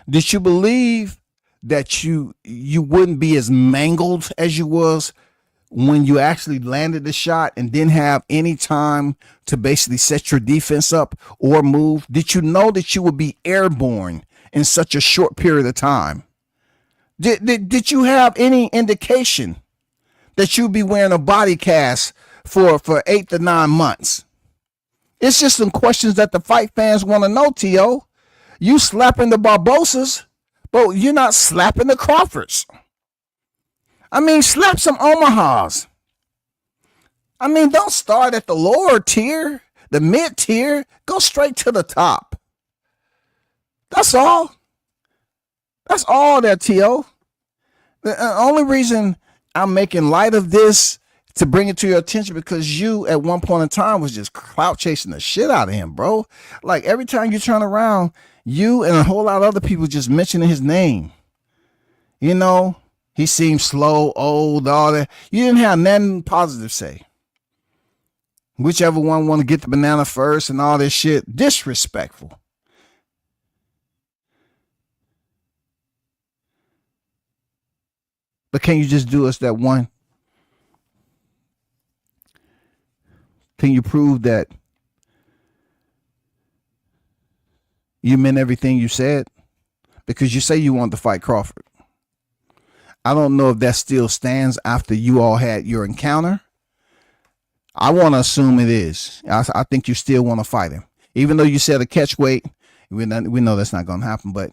Did you believe that you wouldn't be as mangled as you was when you actually landed the shot and didn't have any time to basically set your defense up or move? Did you know that you would be airborne in such a short period of time? Did you have any indication that you'd be wearing a body cast for 8 to 9 months? It's just some questions that the fight fans want to know, T.O. You slapping the Barbozas, but you're not slapping the Crawfords. I mean, slap some Omahas. I mean, don't start at the lower tier, the mid tier. Go straight to the top. That's all. That's all there, T.O. The only reason I'm making light of this to bring it to your attention because you at one point in time was just clout chasing the shit out of him, bro. Like every time you turn around, you and a whole lot of other people just mentioning his name. You know, he seemed slow, old, all that. You didn't have nothing positive to say. Whichever one want to get the banana first and all this shit, disrespectful. But can you just do us that one? Can you prove that you meant everything you said? Because you say you want to fight Crawford. I don't know if that still stands after you all had your encounter. I want to assume it is. I think you still want to fight him. Even though you said a catch weight, we know that's not going to happen, but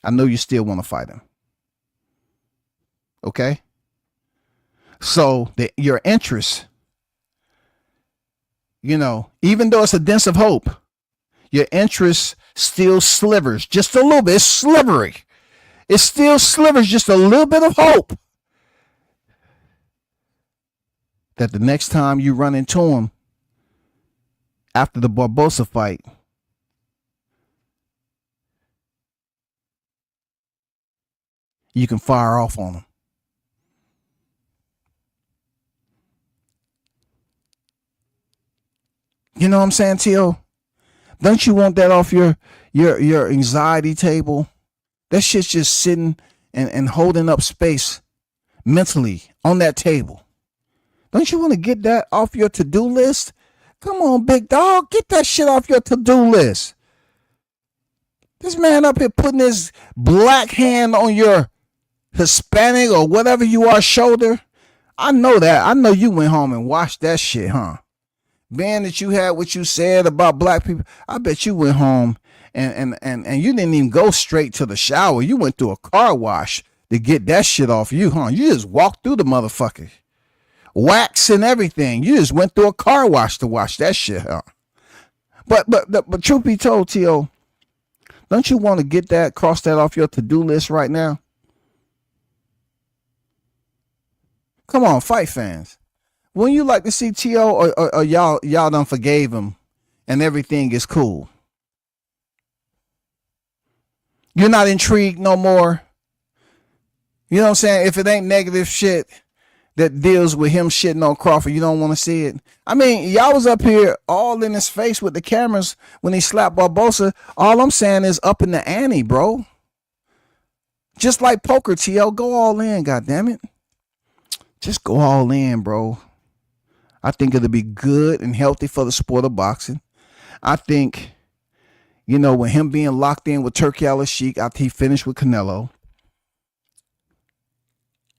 I know you still want to fight him. Okay? So your interest, you know, even though it's a dent of hope, your interest still slivers just a little bit. It's slivery. It still slivers just a little bit of hope that the next time you run into him after the Barboza fight, you can fire off on him. You know what I'm saying, T.O.? Don't you want that off your anxiety table? That shit's just sitting and holding up space mentally on that table. Don't you want to get that off your to-do list? Come on, big dog. Get that shit off your to-do list. This man up here putting his black hand on your Hispanic or whatever you are shoulder. I know that. I know you went home and watched that shit, huh? Being that you had what you said about black people, I bet you went home and you didn't even go straight to the shower. You went through a car wash to get that shit off you, huh? You just walked through the motherfucker. Wax and everything. You just went through a car wash to wash that shit, huh? But truth be told, T.O., don't you want to get that, cross that off your to-do list right now? Come on, fight fans. Wouldn't you like to see T.O. or y'all done forgave him and everything is cool? You're not intrigued no more. You know what I'm saying? If it ain't negative shit that deals with him shitting on Crawford, you don't want to see it. I mean, y'all was up here all in his face with the cameras when he slapped Barboza. All I'm saying is up in the ante, bro. Just like poker, T.O. Go all in, goddammit. Just go all in, bro. I think it'll be good and healthy for the sport of boxing. I think, you know, with him being locked in with Turki Al-Sheikh after he finished with Canelo,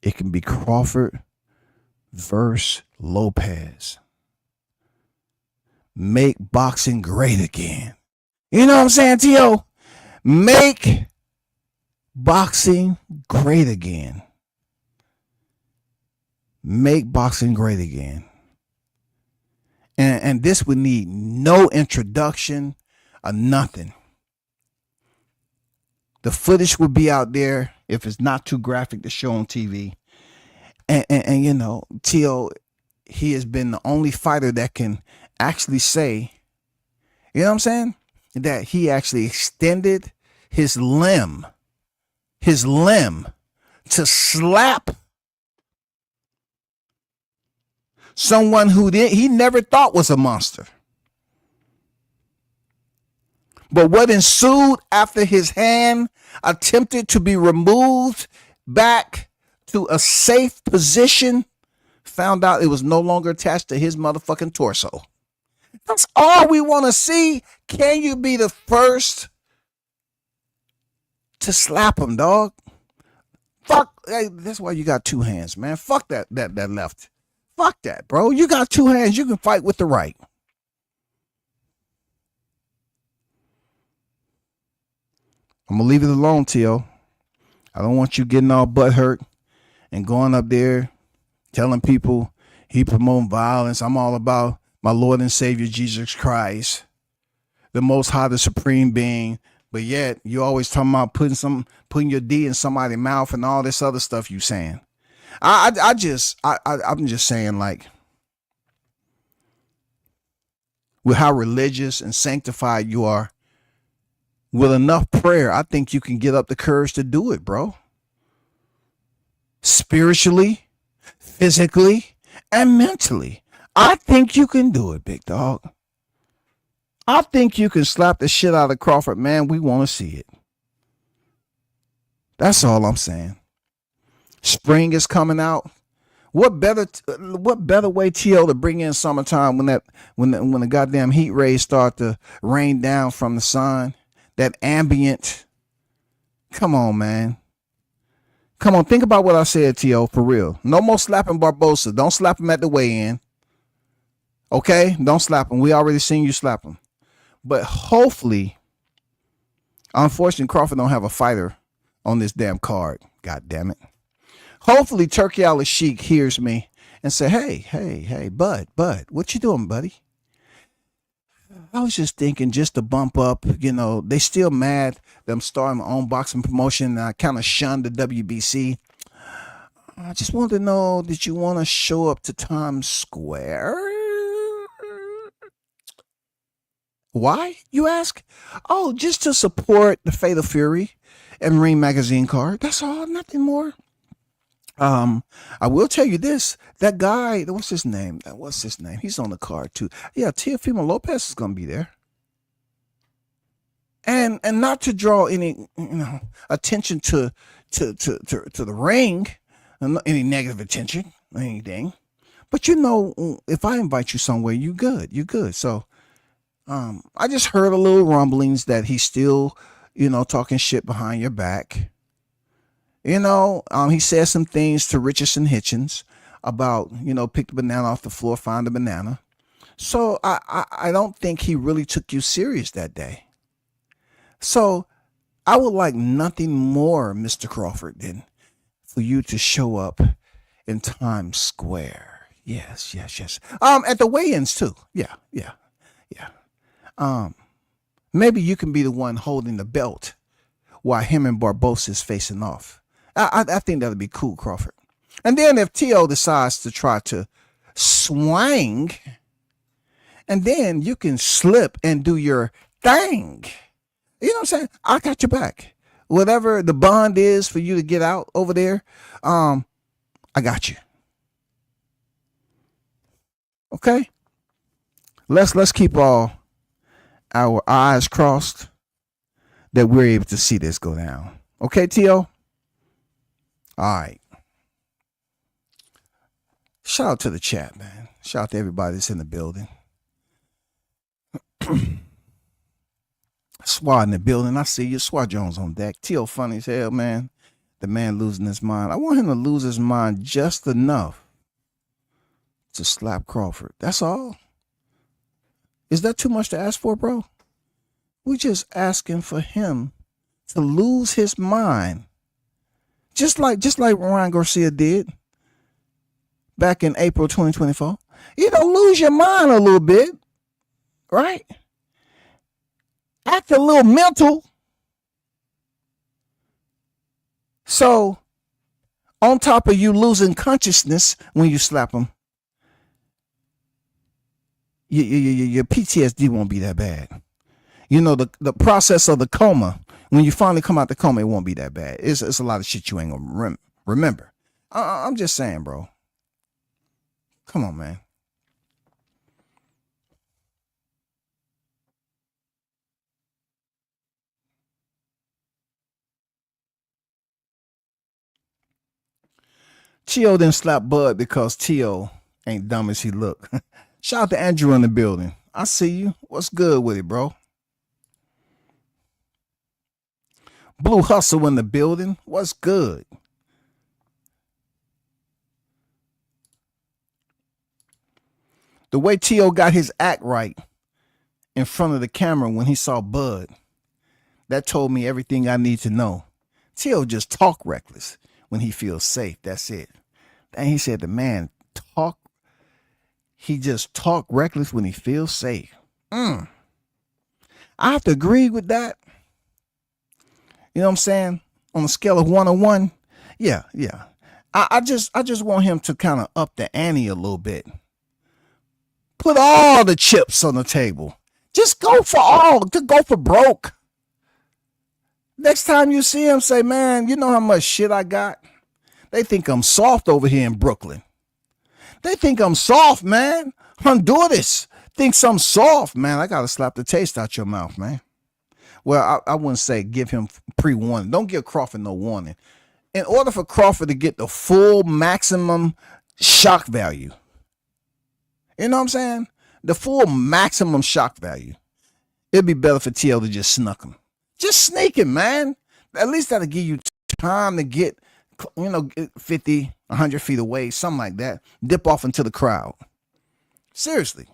it can be Crawford versus Lopez. Make boxing great again. You know what I'm saying, T.O.? Make boxing great again. Make boxing great again. And this would need no introduction or nothing. The footage would be out there if it's not too graphic to show on TV. And you know, T.O., he has been the only fighter that can actually say, you know what I'm saying? That he actually extended his limb to slap someone who he never thought was a monster. But what ensued after his hand attempted to be removed back to a safe position, found out it was no longer attached to his motherfucking torso. That's all we want to see. Can you be the first to slap him, dog? Fuck. Hey, that's why you got two hands, man. Fuck that left. Fuck that, bro. You got two hands. You can fight with the right. I'm gonna leave it alone, T.O. I don't want you getting all butthurt and going up there telling people he promoting violence. I'm all about my Lord and Savior Jesus Christ, the Most High, the Supreme Being. But yet you always talking about putting your D in somebody's mouth and all this other stuff you saying. I'm just saying, like, with how religious and sanctified you are, with enough prayer, I think you can get up the courage to do it, bro. Spiritually, physically, and mentally. I think you can do it, big dog. I think you can slap the shit out of Crawford, man. We want to see it. That's all I'm saying. Spring is coming out. What better way, T.O., to bring in summertime when the goddamn heat rays start to rain down from the sun? That ambient. Come on, man. Come on, think about what I said, T.O., for real. No more slapping Barboza. Don't slap him at the weigh-in. Okay? Don't slap him. We already seen you slap him. But hopefully, unfortunately, Crawford don't have a fighter on this damn card. God damn it. Hopefully, Turkey Al-Sheikh hears me and say, hey, bud, what you doing, buddy? I was just thinking, just to bump up, they still mad that I'm starting my own boxing promotion and I kind of shunned the WBC. I just wanted to know, did you want to show up to Times Square? Why, you ask? Oh, just to support the Fatal Fury and Ring Magazine card. That's all, nothing more. I will tell you this. That guy, what's his name? He's on the card too. Yeah, Teofimo Lopez is gonna be there. And not to draw any attention to the ring, any negative attention or anything. But if I invite you somewhere, you good. So I just heard a little rumblings that he's still, talking shit behind your back. He said some things to Richardson Hitchens about, pick the banana off the floor, find the banana. So I don't think he really took you serious that day. So I would like nothing more, Mr. Crawford, than for you to show up in Times Square. Yes. At the weigh-ins too. Yeah. Maybe you can be the one holding the belt while him and Barboza is facing off. I think that'd be cool, Crawford. And then if T.O. decides to try to swing, and then you can slip and do your thing. You know what I'm saying? I got your back. Whatever the bond is for you to get out over there, I got you. Okay? Let's keep all our eyes crossed that we're able to see this go down. Okay, T.O.? All right. Shout out to the chat, man. Shout out to everybody that's in the building. Swat in the building. I see you. Swat Jones on deck. T.O. funny as hell, man. The man losing his mind. I want him to lose his mind just enough to slap Crawford. That's all. Is that too much to ask for, bro? We're just asking for him to lose his mind. Just like Ryan Garcia did back in April 2024. Lose your mind a little bit, right? Act a little mental. So, on top of you losing consciousness when you slap him, your PTSD won't be that bad. The process of the coma, when you finally come out the coma, it won't be that bad. It's a lot of shit you ain't gonna remember. I'm just saying, bro. Come on, man. T.O. didn't slap Bud because T.O. ain't dumb as he look. Shout out to Andrew in the building. I see you. What's good with it, bro? Blue Hustle in the building. What's good? The way T.O. got his act right in front of the camera when he saw Bud, that told me everything I need to know. T.O. just talk reckless when he feels safe. That's it. And he said the man he just talk reckless when he feels safe. I have to agree with that. You know what I'm saying? On a scale of 1 to 1, yeah. I just want him to kind of up the ante a little bit. Put all the chips on the table. Just go for all. To go for broke. Next time you see him, say, man, you know how much shit I got? They think I'm soft over here in Brooklyn. They think I'm soft, man. Honduras thinks I'm soft, man. I got to slap the taste out your mouth, man. Well, I wouldn't say give him pre-warning. Don't give Crawford no warning. In order for Crawford to get the full maximum shock value, you know what I'm saying? The full maximum shock value, it'd be better for TL to just snuck him. Just sneak him, man. At least that'll give you time to get, 50, 100 feet away, something like that. Dip off into the crowd. Seriously.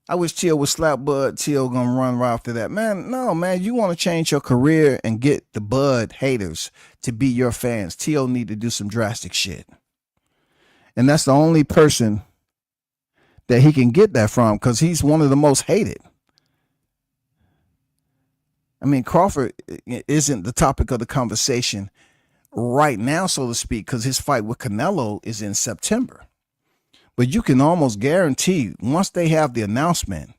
I wish T.O. would slap Bud. T.O. gonna run right after that. Man, no, man. You want to change your career and get the Bud haters to be your fans. T.O. need to do some drastic shit. And that's the only person that he can get that from, because he's one of the most hated. I mean, Crawford isn't the topic of the conversation right now, so to speak, because his fight with Canelo is in September. But you can almost guarantee once they have the announcement,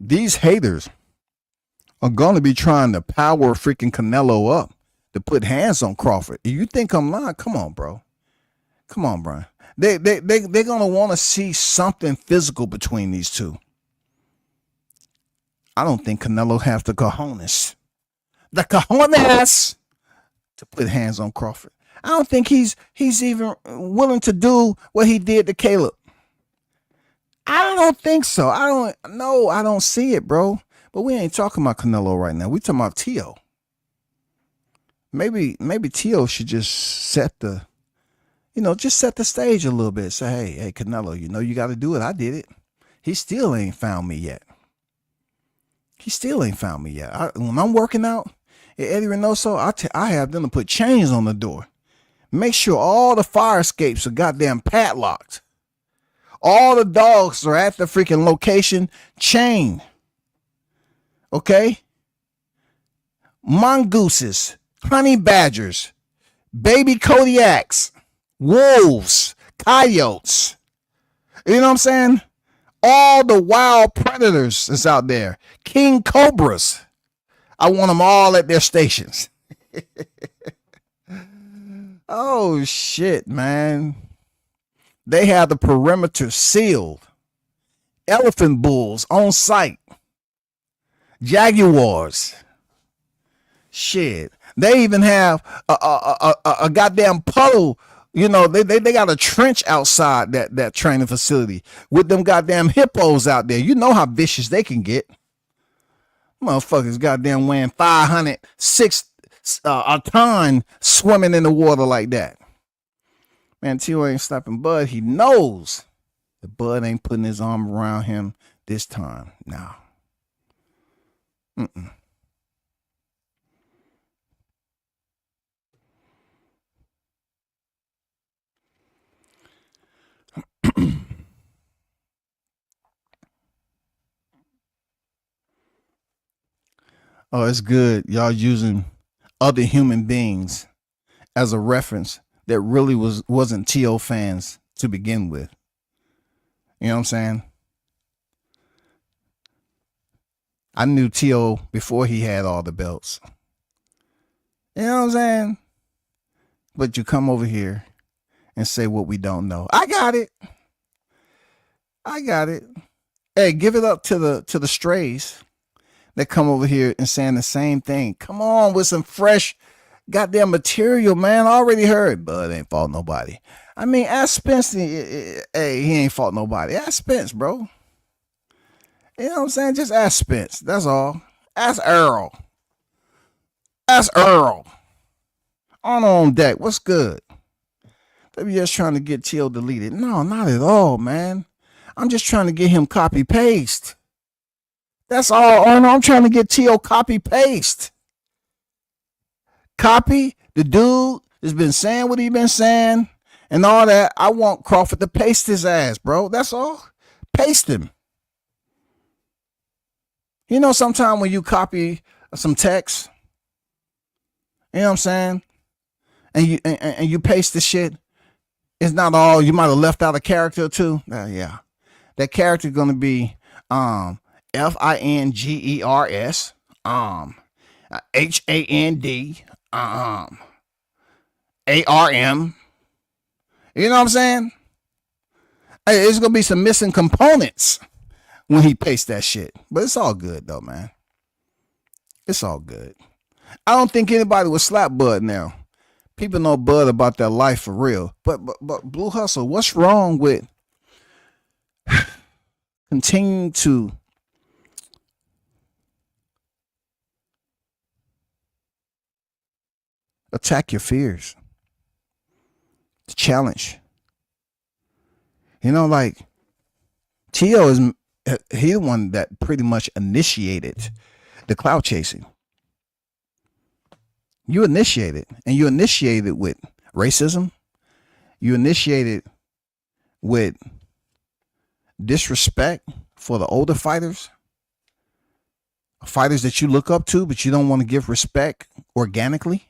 these haters are going to be trying to power freaking Canelo up to put hands on Crawford. You think I'm lying? Come on, bro. Come on, Brian. They're going to want to see something physical between these two. I don't think Canelo has the cojones to put hands on Crawford. I don't think he's even willing to do what he did to Caleb. I don't think so. I don't see it, bro. But we ain't talking about Canelo right now. We talking about T.O. Maybe T.O. should just set the stage a little bit. Say, hey, Canelo, you got to do it. I did it. He still ain't found me yet. When I'm working out at Eddie Reynoso, I have them to put chains on the door. Make sure all the fire escapes are goddamn padlocked. All the dogs are at the freaking location chained. Okay? Mongooses, honey badgers, baby Kodiaks, wolves, coyotes. You know what I'm saying? All the wild predators that's out there. King cobras. I want them all at their stations. Oh, shit, man. They have the perimeter sealed. Elephant bulls on site. Jaguars. Shit. They even have a goddamn puddle. They got a trench outside that training facility with them goddamn hippos out there. You know how vicious they can get. Motherfuckers goddamn weighing 506 a ton swimming in the water like that. Man, T.O. ain't stopping Bud. He knows that Bud ain't putting his arm around him this time. Nah. Oh, it's good. Y'all using other human beings as a reference that really wasn't T.O. fans to begin with. You know what I'm saying? I knew T.O. before he had all the belts. You know what I'm saying? But you come over here and say what we don't know. I got it. Hey, give it up to the strays that come over here and saying the same thing. Come on with some fresh goddamn material, man. I already heard Bud ain't fought nobody. I mean, ask Spence. Hey, he ain't fought nobody. Ask Spence, bro. You know what I'm saying? Just ask Spence. That's all. Ask Earl. On deck. What's good? They be just trying to get T.O. deleted. No, not at all, man. I'm just trying to get him copy paste. That's all, Arnold. I'm trying to get T.O. copy paste. Copy the dude that's been saying what he been saying and all that. I want Crawford to paste his ass, bro. That's all. Paste him. You know, sometimes when you copy some text, you know what I'm saying, and you paste the shit, it's not all. You might have left out a character or two. Yeah, that character gonna be Fingers, HAND, ARM. You know what I'm saying? Hey, it's gonna be some missing components when he pastes that shit. But it's all good though, man. It's all good. I don't think anybody would slap Bud now. People know Bud about their life for real. But Blue Hustle, what's wrong with continuing to attack your fears? The challenge. You know, like T.O. is he the one that pretty much initiated the cloud chasing. You initiated, and you initiated with racism. You initiated with disrespect for the older fighters that you look up to, but you don't want to give respect organically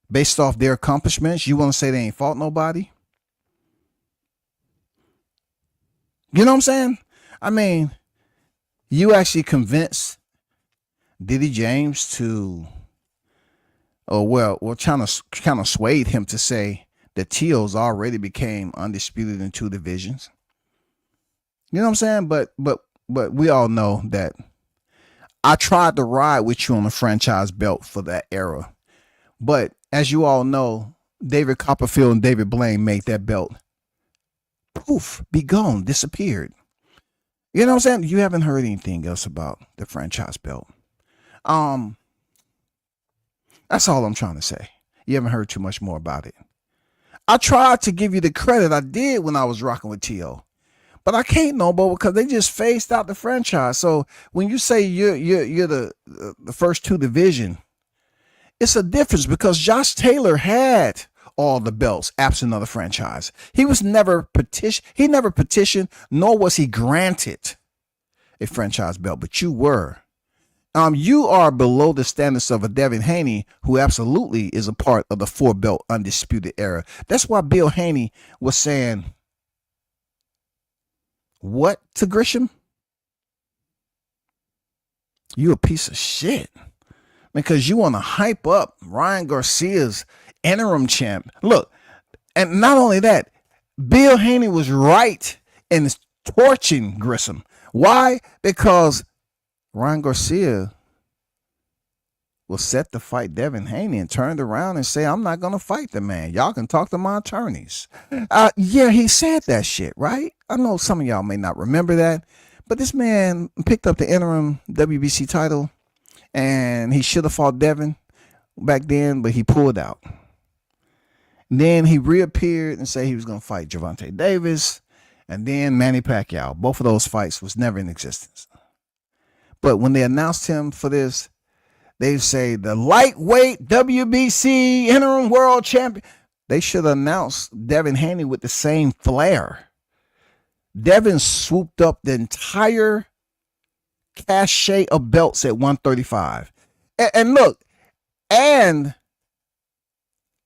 based off their accomplishments. You want to say they ain't fought nobody. You know what I'm saying? I mean, you actually convinced Diddy James to, kind of swayed him to say that T.O.'s already became undisputed in 2 divisions. You know what I'm saying? But we all know that I tried to ride with you on the franchise belt for that era. But as you all know, David Copperfield and David Blaine made that belt poof, be gone, disappeared. You know what I'm saying? You haven't heard anything else about the franchise belt. That's all I'm trying to say. You haven't heard too much more about it. I tried to give you the credit I did when I was rocking with T.O., but I can't no more because they just phased out the franchise. So when you say you're the first 2 division, it's a difference because Josh Taylor had all the belts absent of the franchise. He was never petitioned, nor was he granted a franchise belt, but you were. You are below the standards of a Devin Haney, who absolutely is a part of the 4-belt undisputed era. That's why Bill Haney was saying, what to Grisham? You a piece of shit. Because you want to hype up Ryan Garcia's interim champ. Look, and not only that, Bill Haney was right in torching Grissom. Why? Because Ryan Garcia was set to fight Devin Haney and turned around and say, I'm not going to fight the man. Y'all can talk to my attorneys. Yeah, he said that shit, right? I know some of y'all may not remember that, but this man picked up the interim WBC title and he should have fought Devin back then, but he pulled out. Then he reappeared and said he was going to fight Gervonta Davis and then Manny Pacquiao. Both of those fights was never in existence. But when they announced him for this, they say the lightweight WBC interim world champion. They should have announced Devin Haney with the same flair. Devin swooped up the entire cachet of belts at 135. And look, and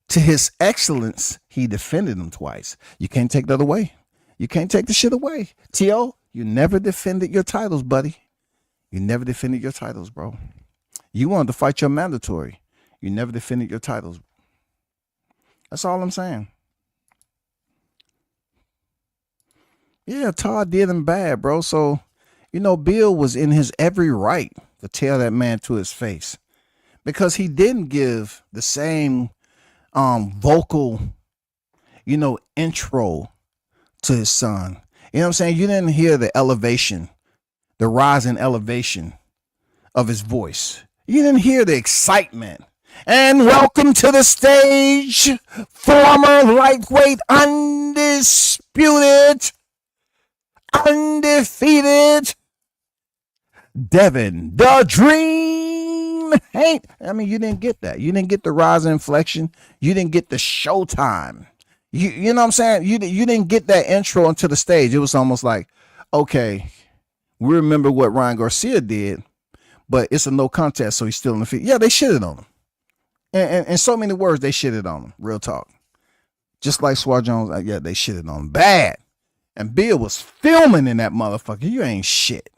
to his excellence, he defended them twice. You can't take that away. You can't take the shit away. T.O., you never defended your titles, buddy. You never defended your titles, bro. You wanted to fight your mandatory. You never defended your titles. That's all I'm saying. Yeah, Todd did him bad, bro. So, Bill was in his every right to tell that man to his face because he didn't give the same vocal, intro to his son. You know what I'm saying? You didn't hear the elevation, the rise in elevation of his voice. You didn't hear the excitement. And welcome to the stage, former lightweight, undisputed, undefeated, Devin the Dream. Hey, I mean, you didn't get that. You didn't get the rise and inflection. You didn't get the showtime. You know what I'm saying? You didn't get that intro into the stage. It was almost like, okay, we remember what Ryan Garcia did, but it's a no contest, so he's still in the field. Yeah, they shitted on him. And in so many words, they shitted on him. Real talk. Just like Swar Jones, yeah, they shitted on him bad. And Bill was filming in that motherfucker. You ain't shit.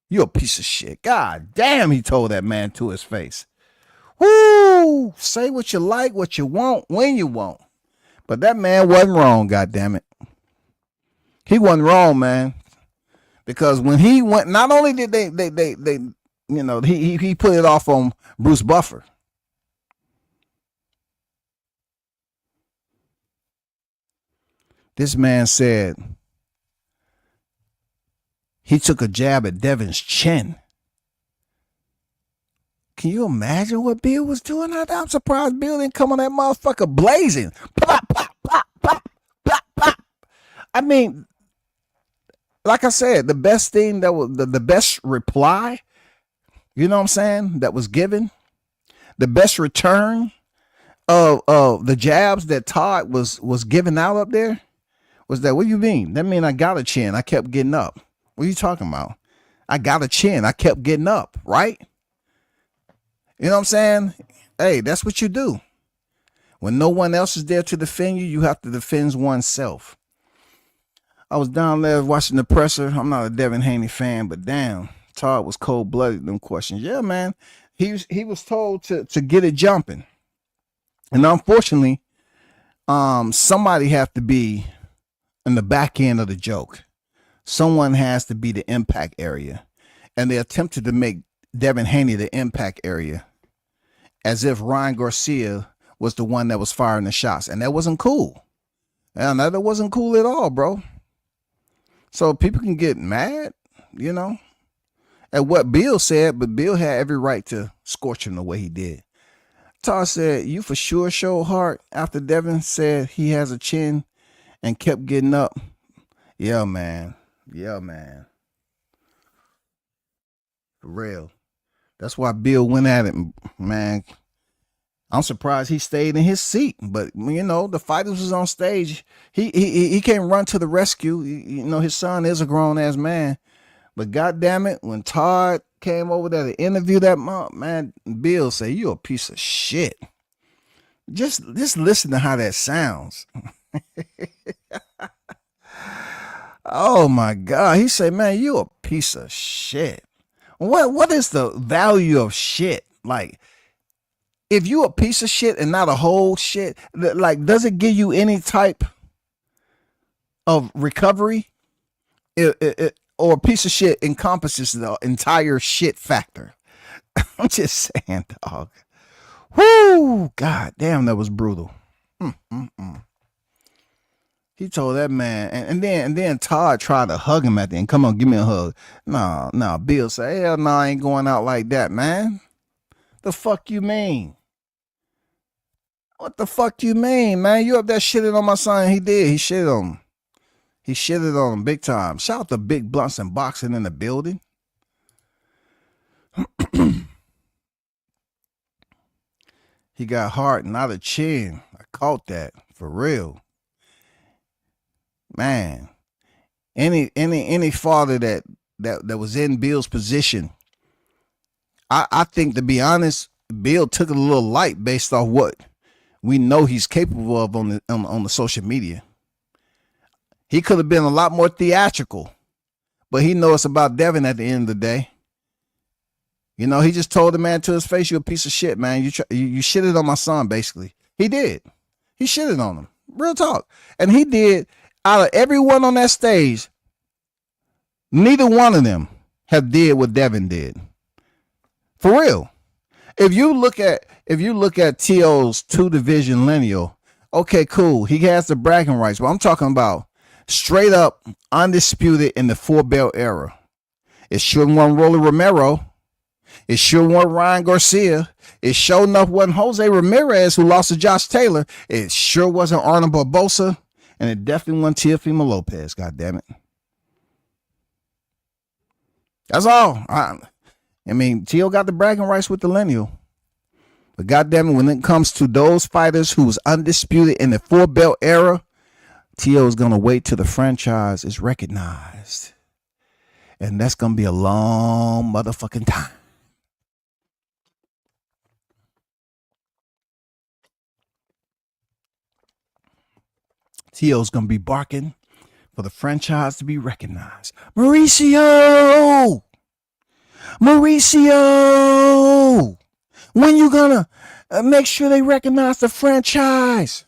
You a piece of shit. God damn, he told that man to his face. Woo! Say what you like, what you want, when you want. But that man wasn't wrong, God damn it. He wasn't wrong, man. Because when he went, not only did they you know, he put it off on Bruce Buffer. This man said he took a jab at Devin's chin. Can you imagine what Bill was doing? I'm surprised Bill didn't come on that motherfucker blazing. Plop, plop, plop, plop, plop, plop. I mean, like I said, the best thing that was the best reply, you know what I'm saying, that was given, the best return of the jabs that Todd was giving out up there was that, what do you mean? That mean I got a chin. I kept getting up. What are you talking about? I got a chin. I kept getting up, right? You know what I'm saying? Hey, that's what you do. When no one else is there to defend you, you have to defend oneself. I was down there watching the presser. I'm not a Devin Haney fan, but damn, Todd was cold-blooded in them questions. Yeah, man. He was told to get it jumping. And unfortunately, somebody have to be in the back end of the joke. Someone has to be the impact area. And they attempted to make Devin Haney the impact area as if Ryan Garcia was the one that was firing the shots. And that wasn't cool. And that wasn't cool at all, bro. So people can get mad, you know, at what Bill said, but Bill had every right to scorch him the way he did. Todd said, you for sure showed heart after Devin said he has a chin and kept getting up. Yeah, man. Yeah, man. For real. That's why Bill went at it, man. I'm surprised he stayed in his seat, but you know, the fighters was on stage. He can't run to the rescue. You know, his son is a grown ass man, but goddamn it, when Todd came over there to interview that man, Bill said, "You a piece of shit." Just listen to how that sounds. Oh my God, he said, "Man, you a piece of shit." What is the value of shit? Like, if you a piece of shit and not a whole shit, like, does it give you any type of recovery? Or a piece of shit encompasses the entire shit factor. I'm just saying, dog. Whoo! God damn, that was brutal. He told that man, and then Todd tried to hug him at the end. Come on, give me a hug. No. Bill said, hell no, I ain't going out like that, man. The fuck you mean? What the fuck you mean, man? You up there shitting on my son? He did. He shitted on him. He shitted on him big time. Shout out to Big Blunts and Boxing in the building. He got heart, not a chin. I caught that for real. Man, any father that was in Bill's position, I think, to be honest, Bill took it a little light based off what we know he's capable of on the social media. He could have been a lot more theatrical, but he knows it's about Devin at the end of the day. You know, he just told the man to his face, "You a piece of shit, man. You shitted on my son." Basically, he did. He shitted on him. Real talk, and he did. Out of everyone on that stage, neither one of them have did what Devin did. For real. If you look at T.O.'s 2-division lineal, okay, cool. He has the bragging rights, but I'm talking about straight up undisputed in the 4-belt era. It shouldn't want Rolly Romero. It sure wasn't Ryan Garcia. It sure enough wasn't Jose Ramirez, who lost to Josh Taylor. It sure wasn't Arnold Barboza. And it definitely wasn't Teofimo Lopez, goddammit. That's all. I mean, Tio got the bragging rights with the lineal. But goddammit, when it comes to those fighters who was undisputed in the 4-belt era, Tio is going to wait till the franchise is recognized. And that's going to be a long motherfucking time. Tio's going to be barking for the franchise to be recognized. Mauricio! When you going to make sure they recognize the franchise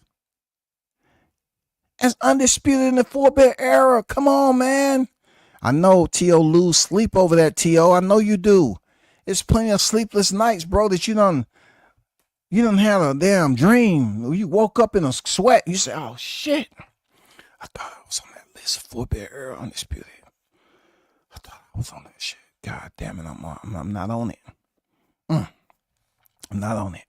as undisputed in the 4-belt era? Come on, man. I know Tio lose sleep over that, Tio. I know you do. It's plenty of sleepless nights, bro, that you done have a damn dream. You woke up in a sweat. You say, oh, shit. I thought I was on that list of 4-belt era undisputed. I thought I was on that shit. God damn it, I'm not on it. I'm not on it.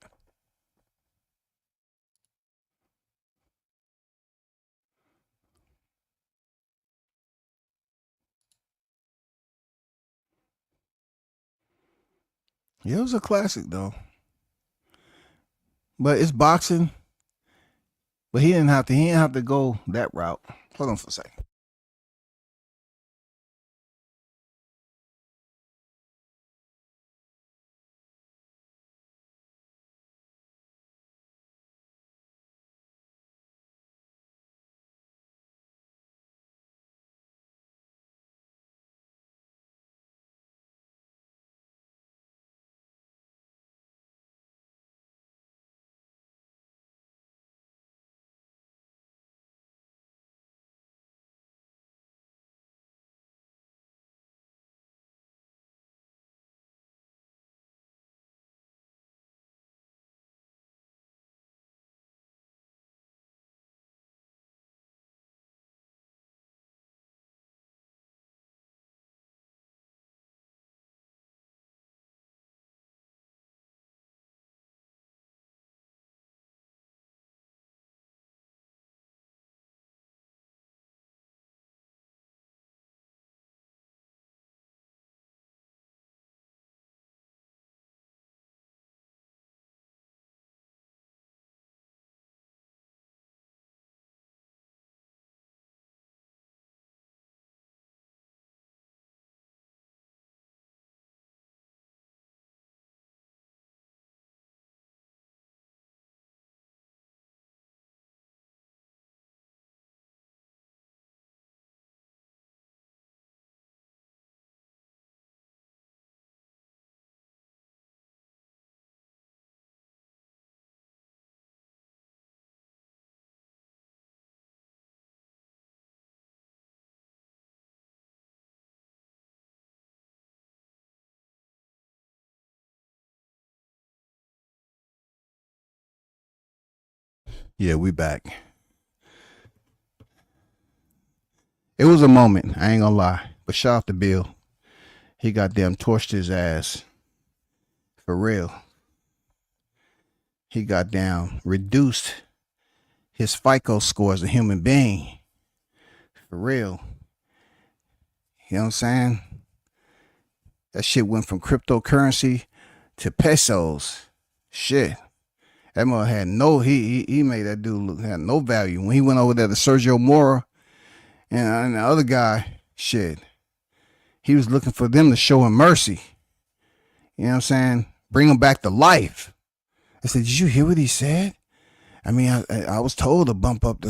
Yeah, it was a classic, though. But it's boxing. But he didn't have to go that route. Hold on for a second. Yeah, we back. It was a moment, I ain't gonna lie. But shout out to Bill. He goddamn torched his ass. For real. He goddamn reduced his FICO score as a human being. For real. You know what I'm saying? That shit went from cryptocurrency to pesos. Shit. That mother had no, he made that dude look, had no value. When he went over there to Sergio Mora and the other guy, shit, he was looking for them to show him mercy. You know what I'm saying? Bring him back to life. I said, did you hear what he said? I mean, I was told to bump up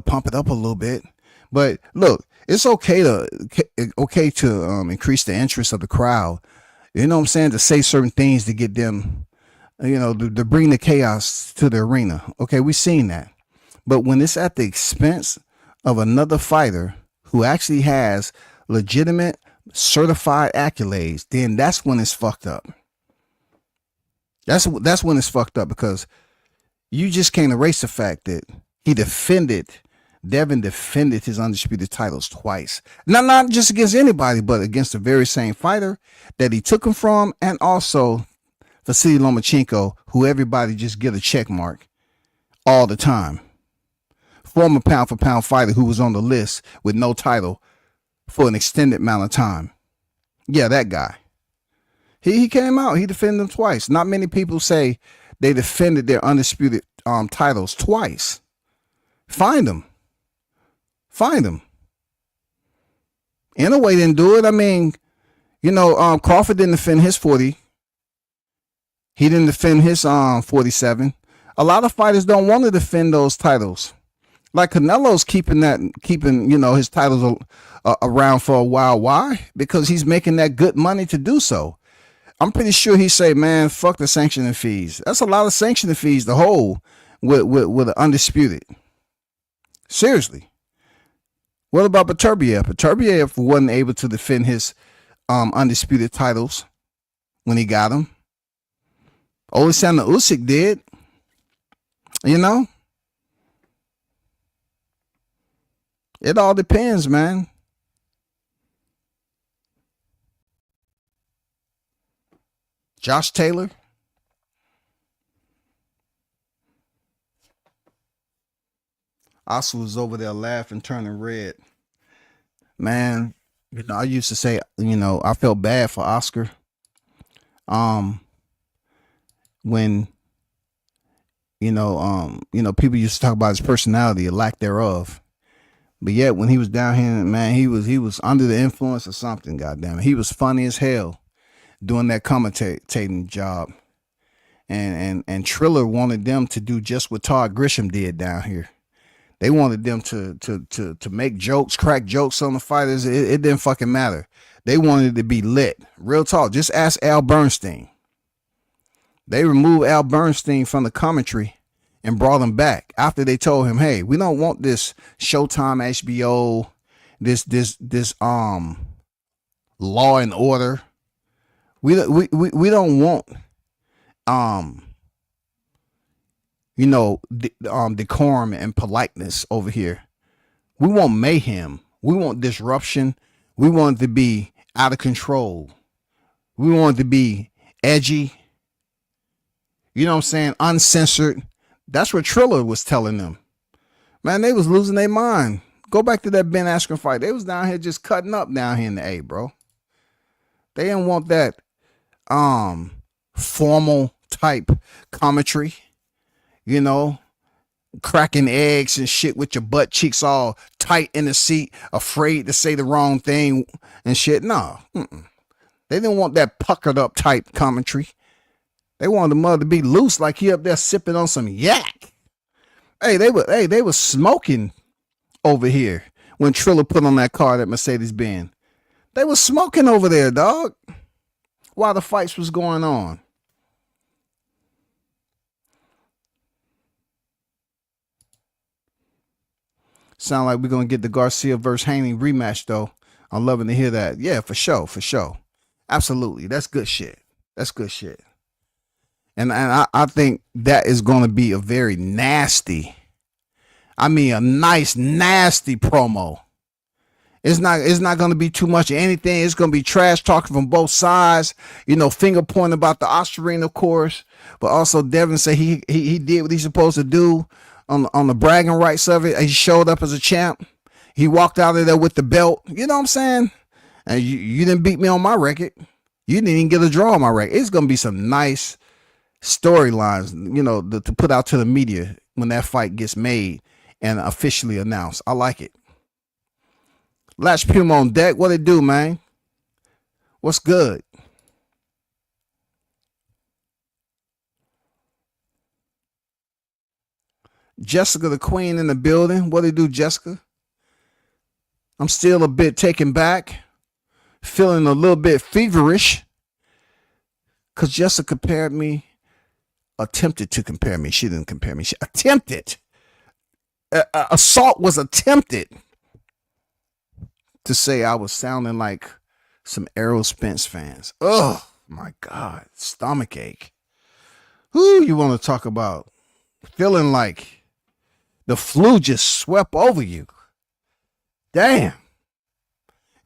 pump it up a little bit. But look, it's okay to increase the interest of the crowd. You know what I'm saying? To say certain things to get them, to bring the chaos to the arena. Okay, we've seen that. But when it's at the expense of another fighter who actually has legitimate certified accolades, then that's when it's fucked up. That's when it's fucked up, because you just can't erase the fact that he defended Devin defended his undisputed titles twice. Not just against anybody, but against the very same fighter that he took him from, and also Vasily Lomachenko, who everybody just get a check mark all the time. Former pound-for-pound fighter who was on the list with no title for an extended amount of time. Yeah, that guy. He came out. He defended them twice. Not many people say they defended their undisputed titles twice. Find them. Inouye didn't do it. I mean, Crawford didn't defend his 40. He didn't defend his 47. A lot of fighters don't want to defend those titles. Like Canelo's keeping his titles around for a while. Why? Because he's making that good money to do so. I'm pretty sure he say, man, fuck the sanctioning fees. That's a lot of sanctioning fees to hold with an undisputed. Seriously. What about Beterbiev? Beterbiev wasn't able to defend his undisputed titles when he got them. Alexander Usyk did. It all depends, man. Josh Taylor. Oscar was over there laughing, turning red. Man, I used to say, I felt bad for Oscar. When people used to talk about his personality, a lack thereof. But yet when he was down here, man, he was under the influence of something, goddamn it. He was funny as hell doing that commentating job. And Triller wanted them to do just what Todd Grisham did down here. They wanted them to make jokes, crack jokes on the fighters. It didn't fucking matter. They wanted it to be lit. Real talk. Just ask Al Bernstein. They removed Al Bernstein from the commentary and brought him back after they told him, hey, we don't want this Showtime HBO, this Law and Order. We don't want decorum and politeness over here. We want mayhem. We want disruption. We want it to be out of control. We want it to be edgy. You know what I'm saying? Uncensored. That's what Triller was telling them. Man, they was losing their mind. Go back to that Ben Askren fight. They was down here just cutting up down here in the A, bro. They didn't want that formal type commentary. Cracking eggs and shit with your butt cheeks all tight in the seat, afraid to say the wrong thing and shit. No. They didn't want that puckered up type commentary. They wanted the mother to be loose like he up there sipping on some yak. They were smoking over here when Triller put on that card at Mercedes-Benz. They were smoking over there, dog, while the fights was going on. Sound like we're going to get the Garcia versus Haney rematch, though. I'm loving to hear that. Yeah, for sure. Absolutely. That's good shit. And I think that is going to be a very nasty, a nice, nasty promo. It's not going to be too much of anything. It's going to be trash talking from both sides, finger pointing about the Austrian, of course, but also Devin said he did what he's supposed to do on the bragging rights of it. He showed up as a champ. He walked out of there with the belt. You know what I'm saying? And you didn't beat me on my record. You didn't even get a draw on my record. It's going to be some nice storylines, to put out to the media when that fight gets made and officially announced. I like it. Latch Puma on deck. What it do, man? What's good? Jessica the Queen in the building. What it do, Jessica? I'm still a bit taken back, feeling a little bit feverish, because Jessica attempted to compare me. She didn't compare me. She attempted. Assault was attempted to say I was sounding like some Errol Spence fans. Oh, my God. Stomach ache. Who you want to talk about feeling like The flu just swept over you. Damn.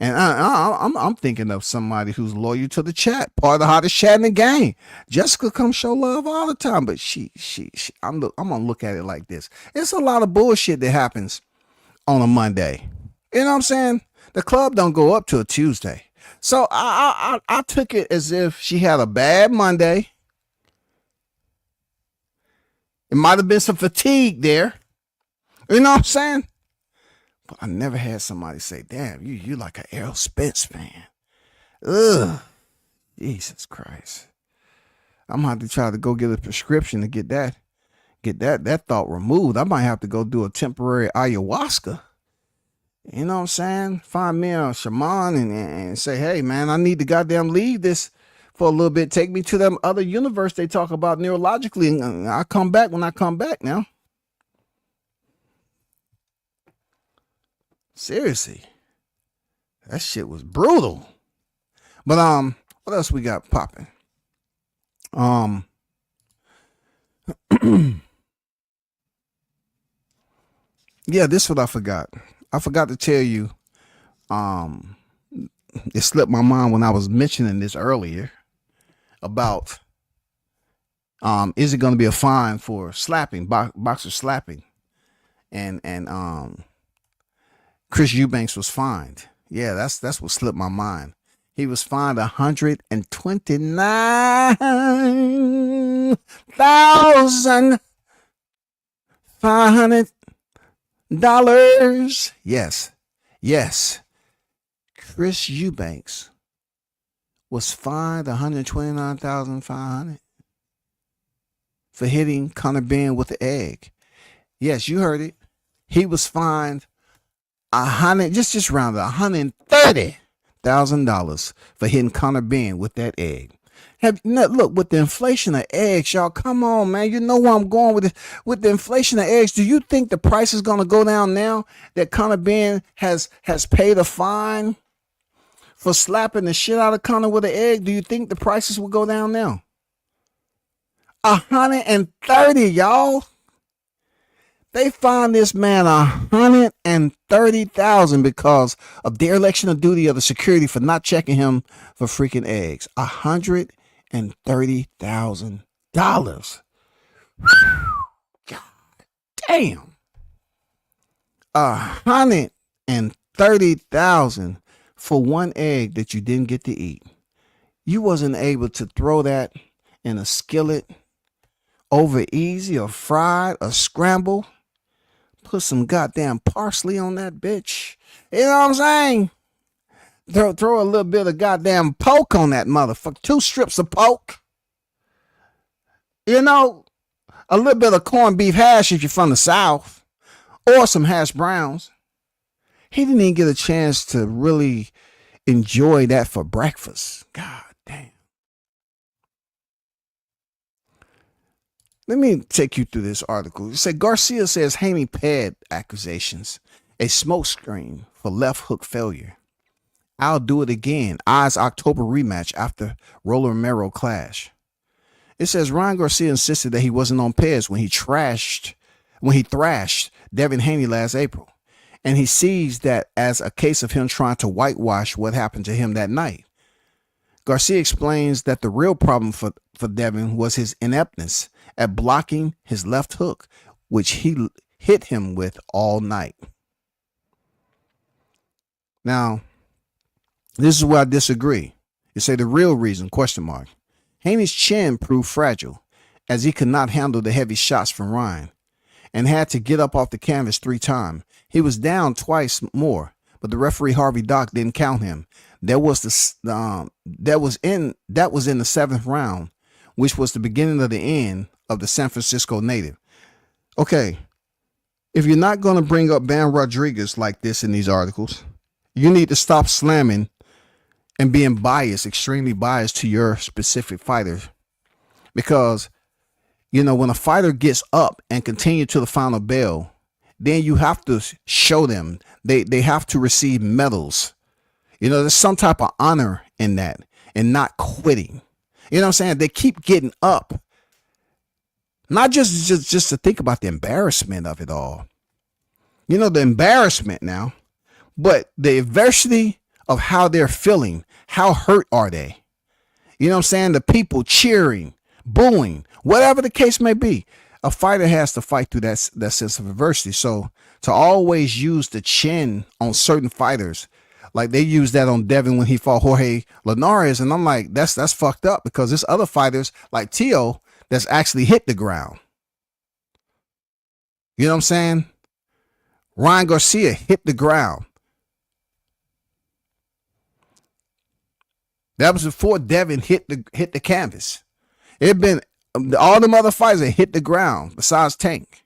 And I'm thinking of somebody who's loyal to the chat, part of the hottest chat in the game. Jessica comes show love all the time, but I'm gonna look at it like this. It's a lot of bullshit that happens on a Monday. You know what I'm saying? The club don't go up till a Tuesday. So I took it as if she had a bad Monday. It might have been some fatigue there. You know what I'm saying? But I never had somebody say, damn, you like an Errol Spence fan. Ugh. Jesus Christ. I'm gonna have to try to go get a prescription to get that thought removed. I might have to go do a temporary ayahuasca. You know what I'm saying? Find me a shaman and say, hey man, I need to goddamn leave this for a little bit. Take me to them other universe they talk about neurologically, and I'll come back when I come back now. Seriously. That shit was brutal. But what else we got popping? Yeah, this is what I forgot. I forgot to tell you. It slipped my mind when I was mentioning this earlier about is it going to be a fine for slapping, boxer slapping, and Chris Eubanks was fined. Yeah, that's what slipped my mind. He was fined $129,500. Yes. Chris Eubanks was fined $129,500 for hitting Conor Benn with the egg. Yes, you heard it. He was fined just round $130,000 for hitting Conor Benn with that egg. Look, with the inflation of eggs, y'all, come on, man. You know where I'm going with it. With the inflation of eggs, do you think the price is going to go down now that Conor Benn has paid a fine for slapping the shit out of Conor with an egg? Do you think the prices will go down now? 130, y'all. They fined this man $130,000 because of dereliction of duty of the security for not checking him for freaking eggs. $130,000. God damn. $130,000 for one egg that you didn't get to eat. You wasn't able to throw that in a skillet over easy or fried or scrambled. Put some goddamn parsley on that bitch. You know what I'm saying? Throw a little bit of goddamn poke on that motherfucker. 2 strips of poke. You know, a little bit of corned beef hash if you're from the South. Or some hash browns. He didn't even get a chance to really enjoy that for breakfast. God damn. Let me take you through this article. It said Garcia says Haney pad accusations, a smokescreen for left hook failure. I'll do it again. Eyes October rematch after Roller Romero clash. It says Ryan Garcia insisted that he wasn't on pads when he thrashed Devin Haney last April. And he sees that as a case of him trying to whitewash what happened to him that night. Garcia explains that the real problem for Devin was his ineptness at blocking his left hook, which he hit him with all night. Now, this is where I disagree. You say the real reason, ? Haney's chin proved fragile as he could not handle the heavy shots from Ryan and had to get up off the canvas 3 times. He was down twice more, but the referee Harvey Dock didn't count him. That was in the 7th round, which was the beginning of the end of the San Francisco native. Okay, if you're not going to bring up Bam Rodriguez like this in these articles, you need to stop slamming and being biased, extremely biased to your specific fighter. Because, you know, when a fighter gets up and continue to the final bell, then you have to show them they have to receive medals. You know, there's some type of honor in that and not quitting. You know what I'm saying? They keep getting up. Not just to think about the embarrassment of it all, You know, the embarrassment now, but the adversity of how they're feeling. How hurt are they? You know what I'm saying? The people cheering, booing, whatever the case may be. A fighter has to fight through that sense of adversity. So to always use the chin on certain fighters, like they used that on Devin when he fought Jorge Linares, and I'm like, that's fucked up, because there's other fighters like Tio that's actually hit the ground. You know what I'm saying? Ryan Garcia hit the ground. That was before Devin hit the canvas. It had been all them other fighters that hit the ground besides Tank.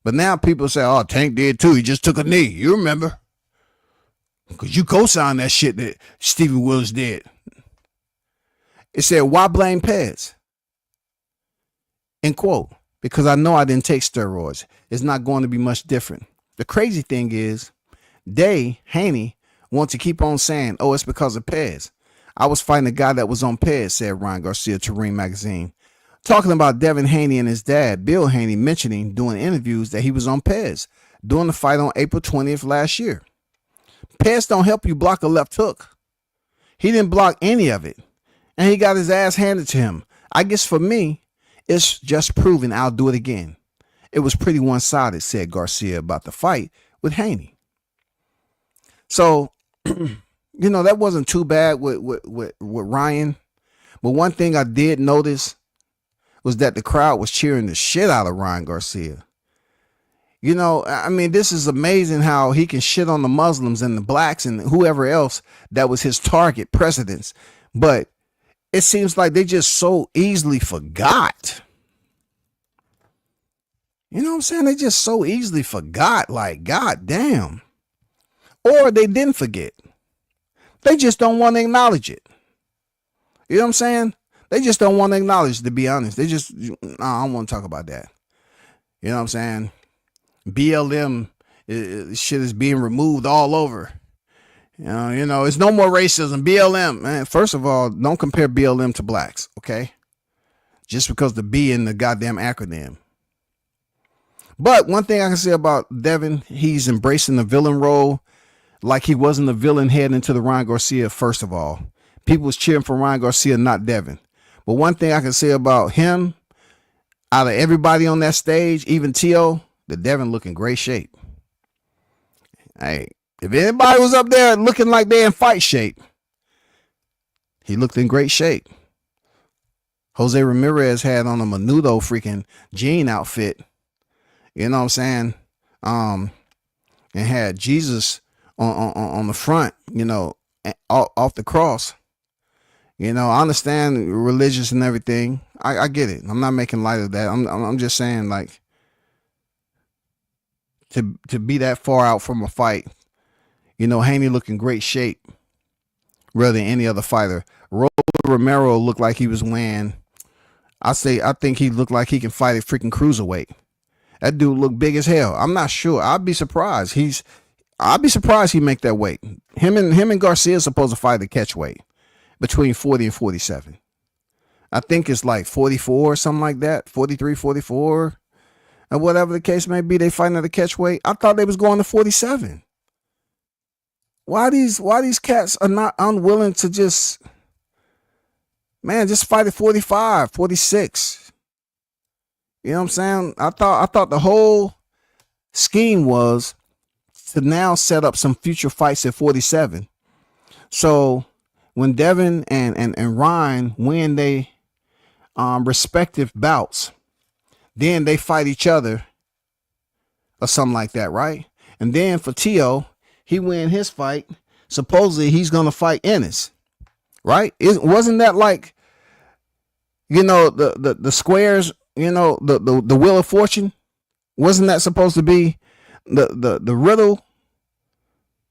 But now people say, oh, Tank did too. He just took a knee. You remember? Because you co-signed that shit that Stephen Willis did. It said, why blame Pez? End quote. Because I know I didn't take steroids. It's not going to be much different. The crazy thing is, Haney want to keep on saying, oh, it's because of Pez. I was fighting a guy that was on Pez, said Ryan Garcia to Ring Magazine. Talking about Devin Haney and his dad, Bill Haney, mentioning doing interviews that he was on Pez during the fight on April 20th last year. Pez don't help you block a left hook. He didn't block any of it, and he got his ass handed to him. I guess for me, it's just proving I'll do it again. It was pretty one-sided, said Garcia about the fight with Haney. So, you know, that wasn't too bad with Ryan. But one thing I did notice was that the crowd was cheering the shit out of Ryan Garcia. You know, I mean, this is amazing how he can shit on the Muslims and the blacks and whoever else that was his target presidents. But it seems like they just so easily forgot. You know what I'm saying? They just so easily forgot, like, God damn. Or they didn't forget. They just don't want to acknowledge it. You know what I'm saying? They just don't want to acknowledge it, to be honest. They just, I don't want to talk about that. You know what I'm saying? BLM shit is being removed all over. You know, it's no more racism. BLM, man. First of all, don't compare BLM to blacks, okay? Just because the B in the goddamn acronym. But one thing I can say about Devin, he's embracing the villain role like he wasn't the villain heading into the Ryan Garcia. First of all, people was cheering for Ryan Garcia, not Devin. But one thing I can say about him, out of everybody on that stage, even Tio, the Devin look in great shape. Hey, if anybody was up there looking like they in fight shape, he looked in great shape. Jose Ramirez had on a Menudo freaking jean outfit. You know what I'm saying? And had Jesus on the front, you know, off the cross. You know, I understand religious and everything. I get it. I'm not making light of that. I'm just saying, like, to be that far out from a fight, you know, Haney looked in great shape rather than any other fighter. Rolando Romero looked like he was weighing, I think he looked like he can fight a freaking cruiserweight. That dude looked big as hell. I'm not sure. I'd be surprised. I'd be surprised he make that weight. Him and Garcia is supposed to fight the catch weight between 40 and 47. I think it's like 44 or something like that. 43, 44. And whatever the case may be, they fighting at the catch weight. I thought they was going to 47. Why these cats are not unwilling to just fight at 45, 46. You know what I'm saying? I thought the whole scheme was to now set up some future fights at 47. So when Devin and Ryan win they respective bouts, then they fight each other or something like that, right? And then for Tio, he win his fight. Supposedly he's gonna fight Ennis, right? Wasn't that like, you know, the squares? You know, the Wheel of Fortune, wasn't that supposed to be the riddle?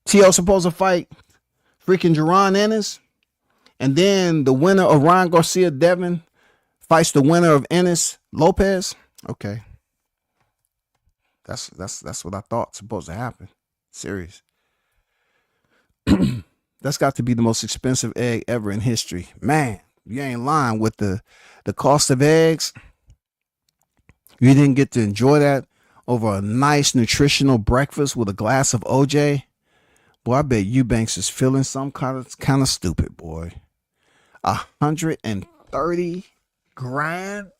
Tio supposed to fight freaking Jerron Ennis, and then the winner of Ryan Garcia Devin fights the winner of Ennis Lopez. Okay, that's what I thought supposed to happen. Serious. That's got to be the most expensive egg ever in history, man. You ain't lying with the cost of eggs. You didn't get to enjoy that over a nice nutritional breakfast with a glass of OJ, boy, I bet Eubanks is feeling some kind of stupid, boy. 130 grand.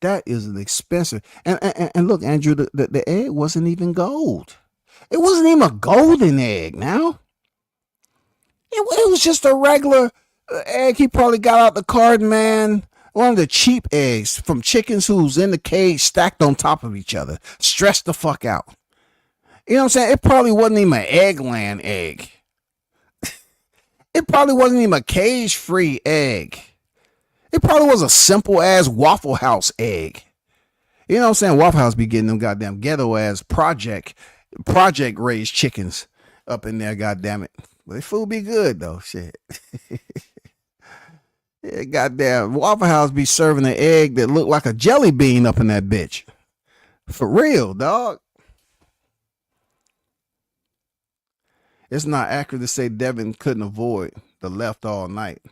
That is an expensive. And look, Andrew, the egg wasn't even gold. It wasn't even a golden egg. Now it was just a regular egg. He probably got out the carton, man. One of the cheap eggs from chickens who's in the cage stacked on top of each other. Stressed the fuck out. You know what I'm saying? It probably wasn't even an Eggland egg. It probably wasn't even a cage-free egg. It probably was a simple-ass Waffle House egg. You know what I'm saying? Waffle House be getting them goddamn ghetto-ass project raised chickens up in there, goddamn it. But the food be good, though. Shit. Yeah, goddamn. Waffle House be serving an egg that look like a jelly bean up in that bitch. For real, dog. It's not accurate to say Devin couldn't avoid the left all night.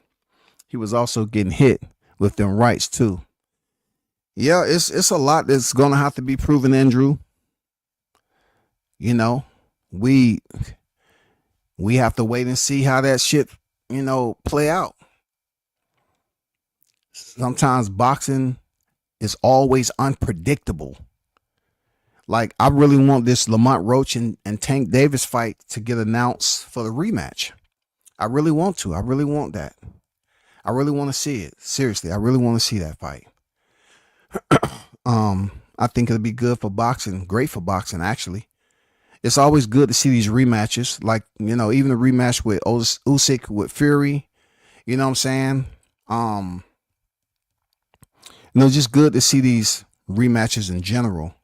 He was also getting hit with them rights too. Yeah, it's a lot that's gonna have to be proven, Andrew. You know, we have to wait and see how that shit, play out. Sometimes boxing is always unpredictable. Like, I really want this Lamont Roach and Tank Davis fight to get announced for the rematch. I really want to. I really want that. I really want to see it. Seriously, I really want to see that fight. I think it'll be good for boxing. Great for boxing, actually. It's always good to see these rematches. Like, even the rematch with Usyk with Fury. You know what I'm saying? Just good to see these rematches in general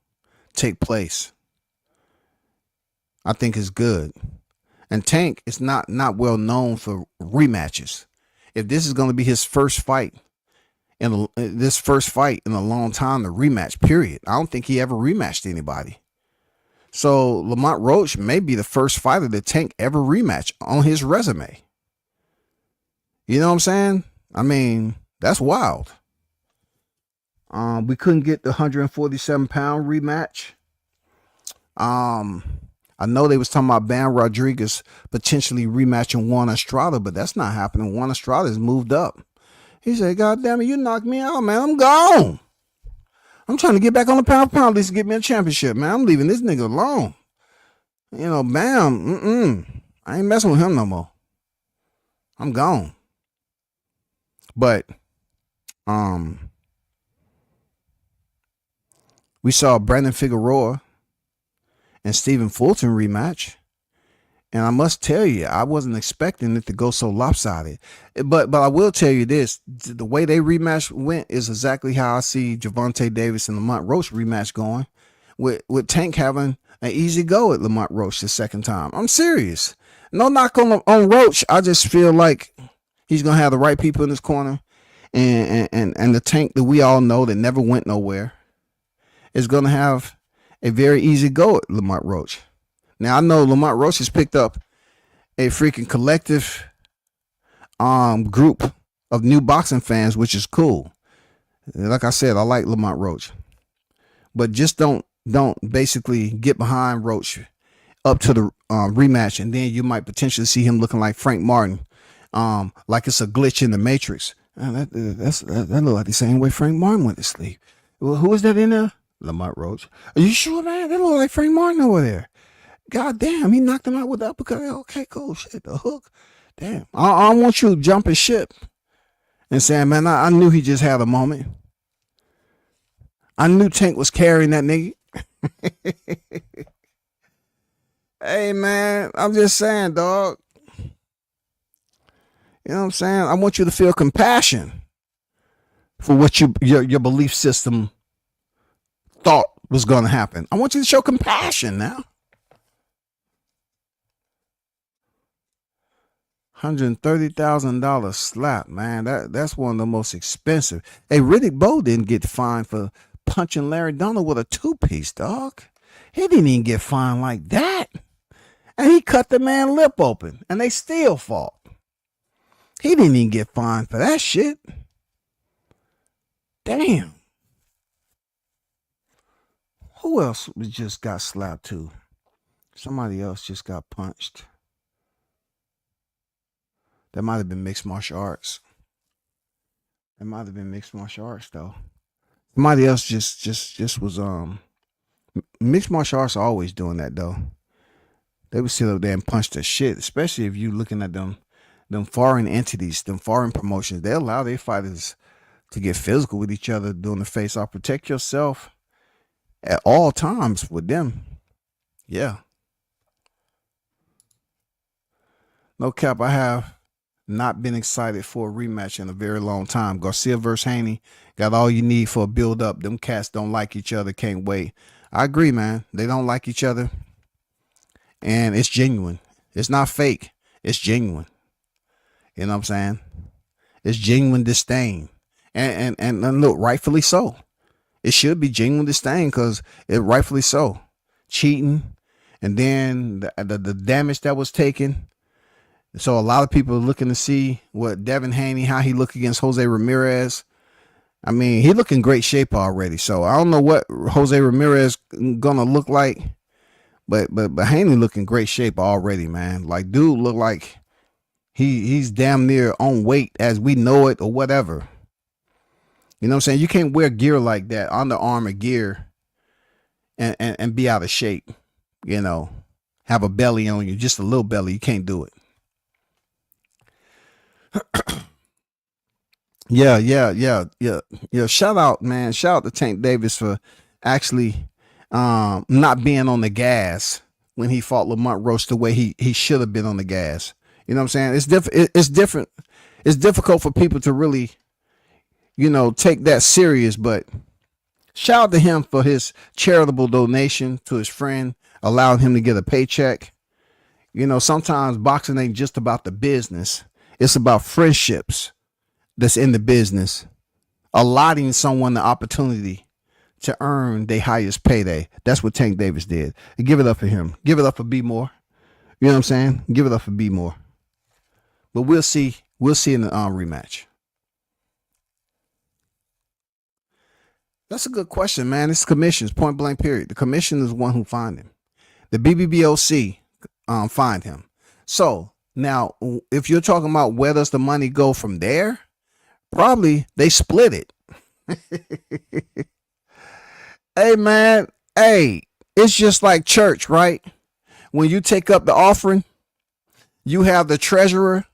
take place. I think it's good. And Tank is not well known for rematches. If this is going to be his first fight in a long time, the rematch period, I don't think he ever rematched anybody. So Lamont Roach may be the first fighter that Tank ever rematch on his resume. You know what I'm saying? I mean, that's wild. We couldn't get the 147-pound rematch. I know they was talking about Bam Rodriguez potentially rematching Juan Estrada, but that's not happening. Juan Estrada has moved up. He said, God damn it, you knocked me out, man. I'm gone. I'm trying to get back on the pound at least to get me a championship, man. I'm leaving this nigga alone. Bam, I ain't messing with him no more. I'm gone. But, we saw Brandon Figueroa and Stephen Fulton rematch. And I must tell you, I wasn't expecting it to go so lopsided. But I will tell you this, the way they rematch went is exactly how I see Gervonta Davis and Lamont Roach rematch going, with Tank having an easy go at Lamont Roach the second time. I'm serious. No knock on Roach. I just feel like he's going to have the right people in his corner. And the Tank that we all know that never went nowhere is going to have a very easy go at Lamont Roach. Now, I know Lamont Roach has picked up a freaking collective group of new boxing fans, which is cool. Like I said, I like Lamont Roach. But just don't basically get behind Roach up to the rematch, and then you might potentially see him looking like Frank Martin, like it's a glitch in the Matrix. That look like the same way Frank Martin went to sleep. Well, who is that in there? Lamont Roach. Are you sure, man? That look like Frank Martin over there. God damn, he knocked him out with the uppercut. Okay, cool. Shit, the hook. Damn. I want you jumping ship and saying, man, I knew he just had a moment. I knew Tank was carrying that nigga. Hey, man, I'm just saying, dog. You know what I'm saying? I want you to feel compassion for what your belief system thought was going to happen. I want you to show compassion now. $130,000 slap, man. That's one of the most expensive. Hey, Riddick Bowe didn't get fined for punching Larry Donald with a 2-piece, dog. He didn't even get fined like that. And he cut the man's lip open, and they still fought. He didn't even get fined for that shit. Damn. Who else just got slapped too? Somebody else just got punched. That might have been mixed martial arts. It might have been mixed martial arts though. Somebody else just was mixed martial arts are always doing that though. They would sit up there and punch the shit, especially if you looking at them foreign entities, them foreign promotions. They allow their fighters to get physical with each other during the face off. Protect yourself at all times with them. Yeah. No cap, I have not been excited for a rematch in a very long time. Garcia versus Haney got all you need for a build up. Them cats don't like each other. Can't wait. I agree, man. They don't like each other. And it's genuine. It's not fake. It's genuine. You know what I'm saying? It's genuine disdain. And look, rightfully so. It should be genuine disdain because it rightfully so. Cheating. And then the damage that was taken. So a lot of people are looking to see what Devin Haney, how he look against Jose Ramirez. I mean, he look in great shape already. So I don't know what Jose Ramirez gonna look like, but Haney look in great shape already, man. Like, dude look like he's damn near on weight as we know it or whatever. You know what I'm saying? You can't wear gear like that, Under Armour gear, and be out of shape. You know, have a belly on you, just a little belly. You can't do it. Yeah. Shout out, man. Shout out to Tank Davis for actually not being on the gas when he fought Lamont Roach the way he should have been on the gas. You know what I'm saying? It's different. It's difficult for people to really, take that serious. But shout out to him for his charitable donation to his friend, allowing him to get a paycheck. Sometimes boxing ain't just about the business. It's about friendships that's in the business, allotting someone the opportunity to earn their highest payday. That's what Tank Davis did. And give it up for him. Give it up for B More. You know what I'm saying? Give it up for B More. But we'll see. We'll see in the rematch. That's a good question, man. It's commissions, point blank period. The commission is the one who find him. The BBBOC find him. So now, if you're talking about where does the money go from there, probably they split it. Hey, man. Hey, it's just like church, right? When you take up the offering, you have the treasurer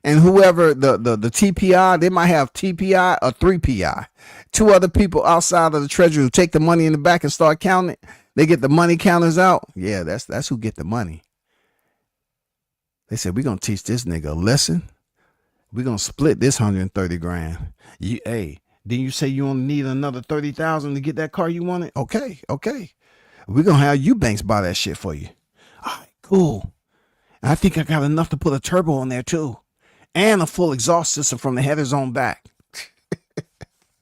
and whoever the TPI, they might have TPI or 3PI. Two other people outside of the treasurer who take the money in the back and start counting it. They get the money counters out. Yeah, that's who get the money. They said, we're going to teach this nigga a lesson. We're going to split this 130 grand. Didn't you say you only need another 30,000 to get that car you wanted? Okay. We're going to have Eubanks buy that shit for you. All right, cool. I think I got enough to put a turbo on there too. And a full exhaust system from the headers on back.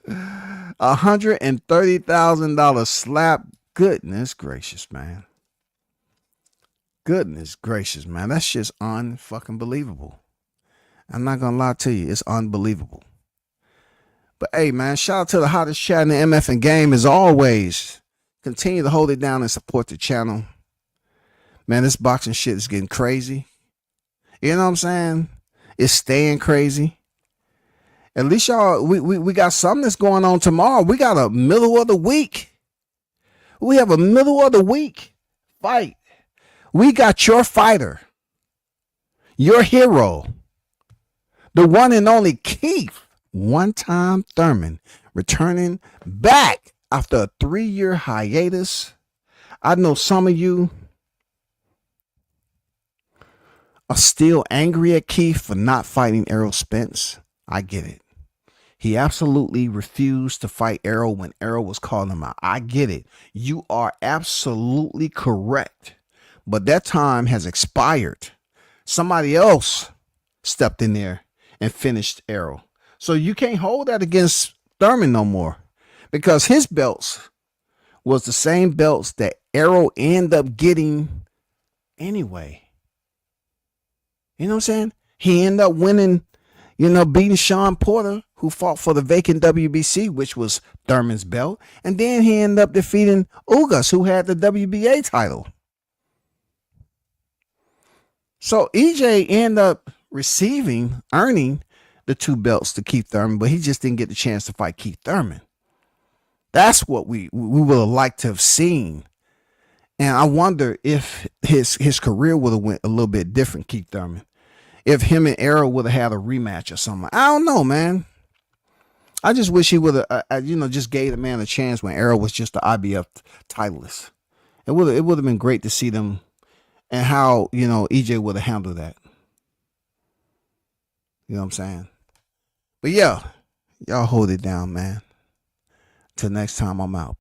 $130,000 slap. Goodness gracious, man. Goodness gracious, man. That shit's unfucking believable. I'm not gonna lie to you. It's unbelievable. But hey, man, shout out to the hottest chat in the MF and game as always. Continue to hold it down and support the channel. Man, this boxing shit is getting crazy. You know what I'm saying? It's staying crazy. At least y'all, we got something that's going on tomorrow. We got a middle of the week. We have a middle of the week fight. We got your fighter, your hero, the one and only Keith, one-time Thurman, returning back after a 3-year hiatus. I know some of you are still angry at Keith for not fighting Errol Spence. I get it. He absolutely refused to fight Errol when Errol was calling him out. I get it. You are absolutely correct. But that time has expired. Somebody else stepped in there and finished Errol. So you can't hold that against Thurman no more, because his belts was the same belts that Errol ended up getting anyway. You know what I'm saying? He ended up winning, You know, beating Sean Porter, who fought for the vacant WBC, which was Thurman's belt. And then he ended up defeating Ugas, who had the WBA title. So EJ ended up earning the 2 belts to Keith Thurman, but he just didn't get the chance to fight Keith Thurman. That's what we would have liked to have seen. And I wonder if his career would have went a little bit different, Keith Thurman. If him and Errol would have had a rematch or something. I don't know, man. I just wish he would have, just gave the man a chance when Errol was just the IBF titleist. It would have been great to see them and how, EJ would have handled that. You know what I'm saying? But yeah, y'all hold it down, man. Till next time, I'm out.